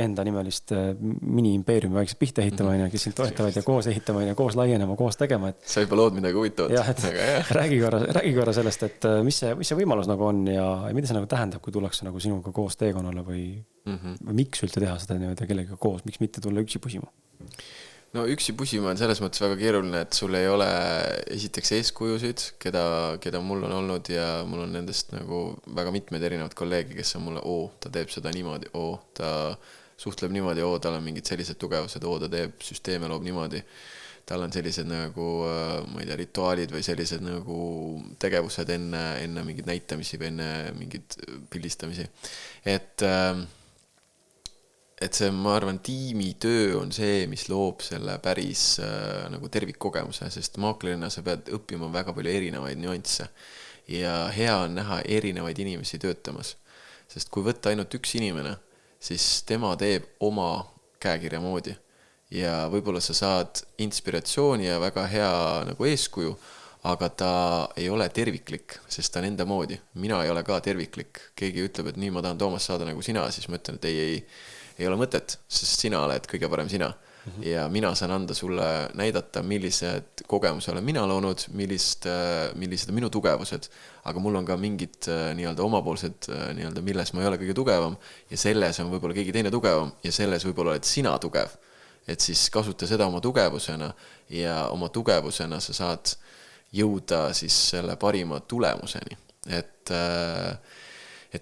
enda nimelist mini-impeeriumi vaikselt pihta ehitama, kes sind toetavad ja koos ehitama ja koos laienema, koos tegema. Sa juba lood midagi huvitavat. Jah, et räägi korra sellest, et mis see võimalus nagu on ja mida see nagu tähendab, kui tullakse nagu sinuga koos teekonnale või miks üldse teha seda niimoodi kellega koos, miks mitte tulla üksi pusima? No üksi pusima on selles mõttes väga keeruline, et sul ei ole esiteks eeskujusid, keda mul on olnud ja mul on nendest nagu väga mitmed erinevad kolleegi, kes on mulle, ta teeb seda niimoodi, ta suhtleb niimoodi, tal on mingid sellised tugevused, ta teeb süsteeme, loob niimoodi. Tal on sellised nagu, ma ei tea, rituaalid või sellised nagu tegevused enne mingid näitamisi või enne mingid pildistamisi. Et see, ma arvan, tiimitöö on see, mis loob selle päris nagu tervikkogemuse, sest maaklerina sa pead õppima väga palju erinevaid nüansse ja hea on näha erinevaid inimesi töötamas. Sest kui võtta ainult üks inimene, siis tema teeb oma käekirja moodi ja võib-olla sa saad inspiratsiooni ja väga hea nagu eeskuju, aga ta ei ole terviklik, sest ta on enda moodi. Mina ei ole ka terviklik. Keegi ütleb, et nii ma tahan Toomas saada nagu sina, siis ma ütlen, et ei ole mõtet, sest sina oled kõige parem sina. Ja mina saan anda sulle näidata, millised kogemused olen mina loonud, millised on minu tugevused, aga mul on ka mingid nii-öelda omapoolsed, nii-öelda, milles ma ei ole kõige tugevam ja selles on võib-olla keegi teine tugevam ja selles võib-olla oled sina tugev. Et siis kasuta seda oma tugevusena ja oma tugevusena sa saad jõuda siis selle parima tulemuseni. Et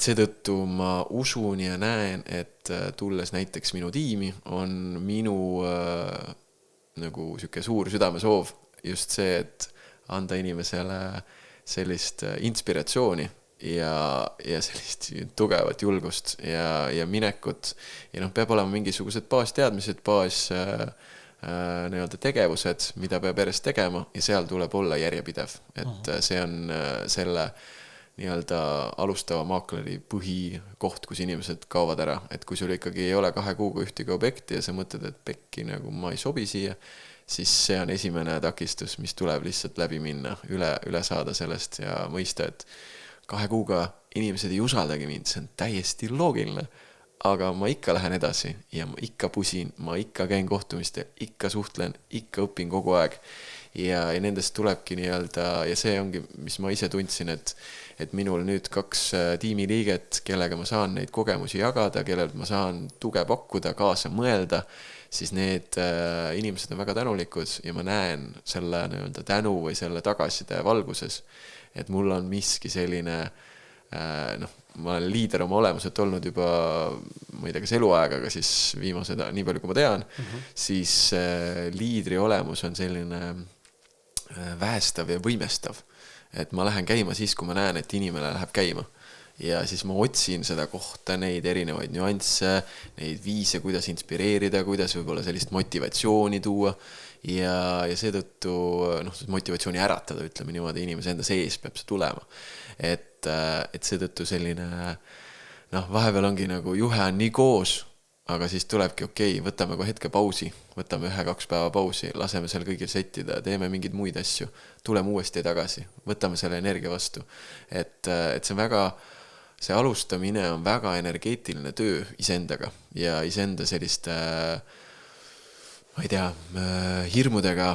seetõttu ma usun ja näen, et tulles näiteks minu tiimi on minu nagu siuke suur südamesoov just see, et anda inimesele sellist inspiratsiooni ja sellist tugevat julgust ja minekut ja peab olema mingisugused baasteadmised, nii-öelda tegevused, mida peab järjest tegema ja seal tuleb olla järjepidev, et see on selle nii-öelda alustava maakleri põhikoht, kus inimesed kaovad ära, et kui sul ikkagi ei ole 2 kuuga ühtegi objekti ja sa mõtled, et pekki nagu ma ei sobi siia, siis see on esimene takistus, mis tuleb lihtsalt läbi minna, üle saada sellest ja mõista, et 2 kuuga inimesed ei usaldagi mind, see on täiesti loogiline, aga ma ikka lähen edasi ja ma ikka pusin, ma ikka käin kohtumistel, ikka suhtlen, ikka õpin kogu aeg ja nendest tulebki nii-öelda ja see ongi, mis ma ise tundsin, et minul nüüd 2 tiimiliiget, kellega ma saan neid kogemusi jagada, kellel ma saan tuge pakkuda, kaasa mõelda, siis need inimesed on väga tänulikud ja ma näen selle nii-öelda tänu või selle tagasiside valguses, et mul on miski selline, ma olen liider oma olemuselt olnud juba, ma ei tea, kas eluaega, aga siis viimased, nii palju kui ma tean, siis liidri olemus on selline väestav ja võimestav. Et ma lähen käima siis, kui ma näen, et inimene läheb käima ja siis ma otsin seda kohta, neid erinevaid nüansse, neid viise, kuidas inspireerida, kuidas võib-olla sellist motivatsiooni tuua ja seetõttu motivatsiooni äratada, ütleme niimoodi, inimese enda sees peab see tulema. Et seetõttu selline vahepeal ongi nagu juhe on nii koos, aga siis tulebki võtame ka hetke pausi, võtame 1-2 päeva pausi, laseme seal kõigil settida, teeme mingeid muid asju, tuleme uuesti tagasi, võtame selle energia vastu. Et see on väga, see alustamine on väga energeetiline töö iseendaga ja iseenda selliste, ma ei tea, hirmudega,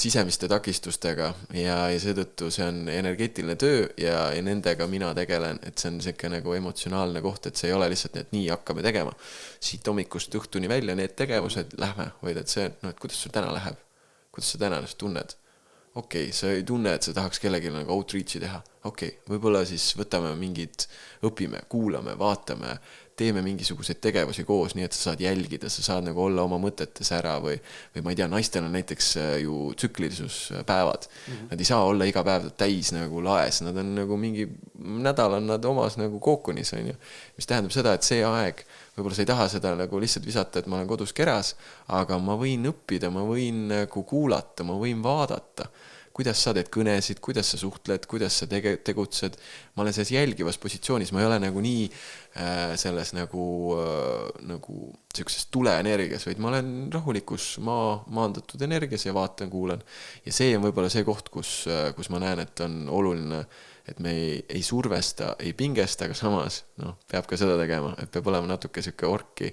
sisemiste takistustega ja seetõttu see on energeetiline töö ja nendega mina tegelen, et see on selline nagu emotsionaalne koht, et see ei ole lihtsalt, et nii hakkame tegema. Siit hommikust õhtuni välja need tegevused, lähme, vaid et see, et kuidas sul täna läheb, kuidas sa täna tunned. Sa ei tunne, et sa tahaks kellegi nagu outreach'i teha. Võib-olla siis võtame mingid, õpime, kuulame, vaatame, teeme mingisuguseid tegevusi koos, nii et sa saad jälgida, sa saad nagu olla oma mõtetes ära või ma ei tea, naistel on näiteks ju tsüklilisuspäevad. Nad ei saa olla iga päev täis nagu laes, nad on nagu mingi nädal on nad omas nagu kookonis, on ju. Mis tähendab seda, et see aeg, võib-olla sa ei taha seda nagu lihtsalt visata, et ma olen kodus keras, aga ma võin õppida, ma võin nagu kuulata, ma võin vaadata, kuidas sa teed kõnesid, kuidas sa suhtled, kuidas sa tegutsed. Ma olen selles jälgivas positsioonis, ma ei ole nagu nii selles nagu sellises tuleenergias, vaid ma olen rahulikus maandatud energias ja vaatan, kuulan. Ja see on võib-olla see koht, kus ma näen, et on oluline, et me ei survesta, ei pingesta, aga samas peab ka seda tegema, et peab olema natuke selline orki,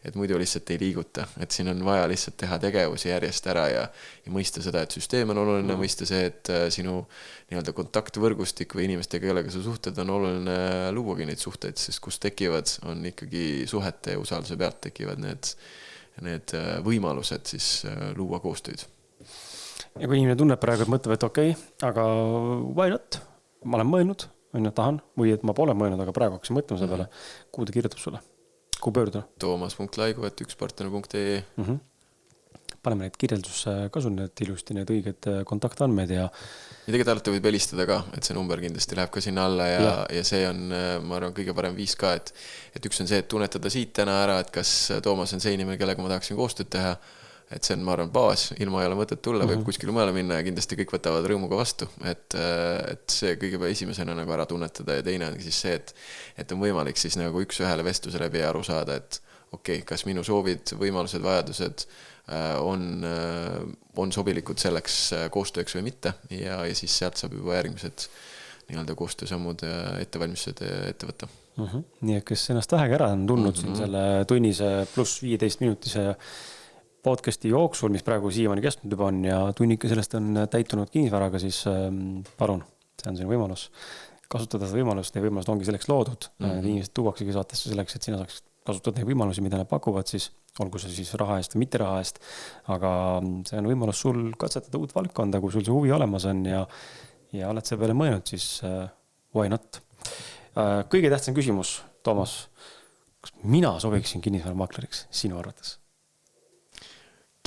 et muidu lihtsalt ei liiguta, et siin on vaja lihtsalt teha tegevusi järjest ära ja mõista seda, et süsteem on oluline, mõista see, et sinu nii-öelda kontaktvõrgustik või inimestega, kellega sa suhted, on oluline luuagi neid suhteid, sest kus tekivad, on ikkagi suhete ja usalduse pealt tekivad need võimalused siis luua koostööd. Ja kui inimene tunneb praegu, et mõtleb, et aga why not? Ma olen mõelnud, tahan, või et ma pole mõelnud, aga praegu hakkasin mõtlema selle peale, kuhu ta kirjutab sulle? Kuhu pöörduda? Toomas.laigu@1partner.ee Paneme neid kirjeldusse kasu, need ilusti need õiged kontaktandmed ja tegelikult alati võib helistada ka, et see number kindlasti läheb ka sinna alla ja see on, ma arvan, kõige parem viis ka, et üks on see, et tunnetada siit täna ära, et kas Toomas on see inimene, kellega ma tahaksin koostööd teha, et see on, ma arvan, baas, ilma ei ole mõtet tulla, võib kuskil mujale minna ja kindlasti kõik võtavad rõõmuga vastu, et see kõigepealt esimesena nagu ära tunnetada ja teine on siis see, et on võimalik siis nagu üks-ühele vestluse läbi aru saada, et kas minu soovid, võimalused, vajadused on sobilikud selleks koostööks või mitte ja siis sealt saab juba järgmised nii-öelda koostöösammud ettevalmistused ette võtta. Nii, et kes ennast vähegi ära on tulnud siin selle tunnise pluss 15 minutise podcasti jooksul, mis praegu siiamaani kestnud juba on ja tunnike sellest on täitunud kinnisvaraga, siis palun, see on sinu võimalus kasutada seda võimalust, need võimalused ongi selleks loodud. Inimesed tuuaksegi saatesse selleks, et sina saaks kasutada neid võimalusi, mida nad pakuvad, siis olgu see siis raha eest või mitte raha eest, aga see on võimalus sul katsetada uut valdkonda, kui sul see huvi olemas on ja oled selle peale mõelnud, siis why not? Kõige tähtsam küsimus, Toomas, kas mina sobiksin kinnisvaramakleriks sinu arvates?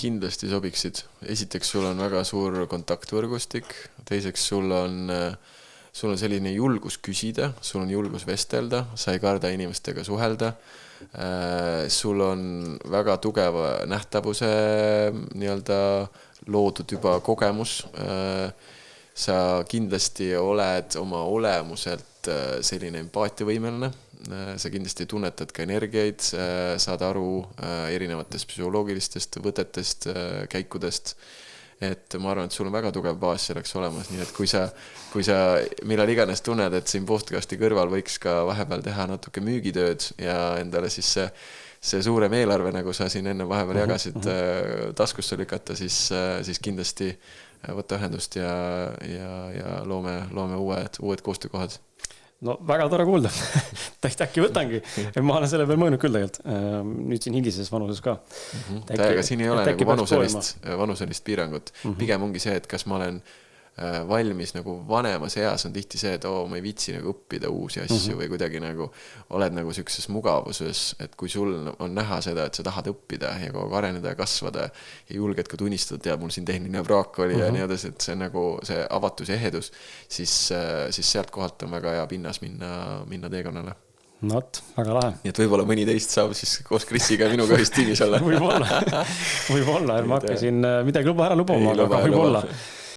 Kindlasti sobiksid. Esiteks sul on väga suur kontaktvõrgustik, teiseks sul on selline julgus küsida, sul on julgus vestelda, sa ei karda inimestega suhelda, sul on väga tugeva nähtavuse nii-öelda loodud juba kogemus, sa kindlasti oled oma olemuselt selline empaatiavõimeline, sa kindlasti tunnetad ka energiaid, saad aru erinevatest psühholoogilistest võtetest, käikudest, et ma arvan, et sul on väga tugev baas selleks olemas, nii et kui sa millal iganes tunned, et siin podcasti kõrval võiks ka vahepeal teha natuke müügitööd ja endale siis see suurem eelarve, nagu sa siin enne vahepeal jagasid, taskusse lükata, siis kindlasti võtta ühendust ja loome uued koostöökohad. No väga tore kuulda. Äkki võtangi. Ma olen selle peal mõelnud küll tegelikult. Nüüd siin hilises vanuses ka. Aga siin ei ole nagu vanuselist piirangut. Pigem ongi see, et kas ma olen valmis nagu vanemas eas on tihti see, et ma ei viitsi nagu õppida uusi asju või kuidagi nagu oled nagu siukses mugavuses, et kui sul on näha seda, et sa tahad õppida ja kogu aeg areneda ja kasvada ja julged ka tunnistada, tead, mul siin tehniline praak oli ja nii edasi, et see nagu see avatus ja ehedus, siis sealt kohalt on väga hea pinnas minna teekonnale. No vot, väga lahe. Nii et võib-olla mõni teist saab siis koos Krisiga ja minuga ühes tiimis olla. võib-olla, ma hakkasin midagi ära lubama, aga võib-olla.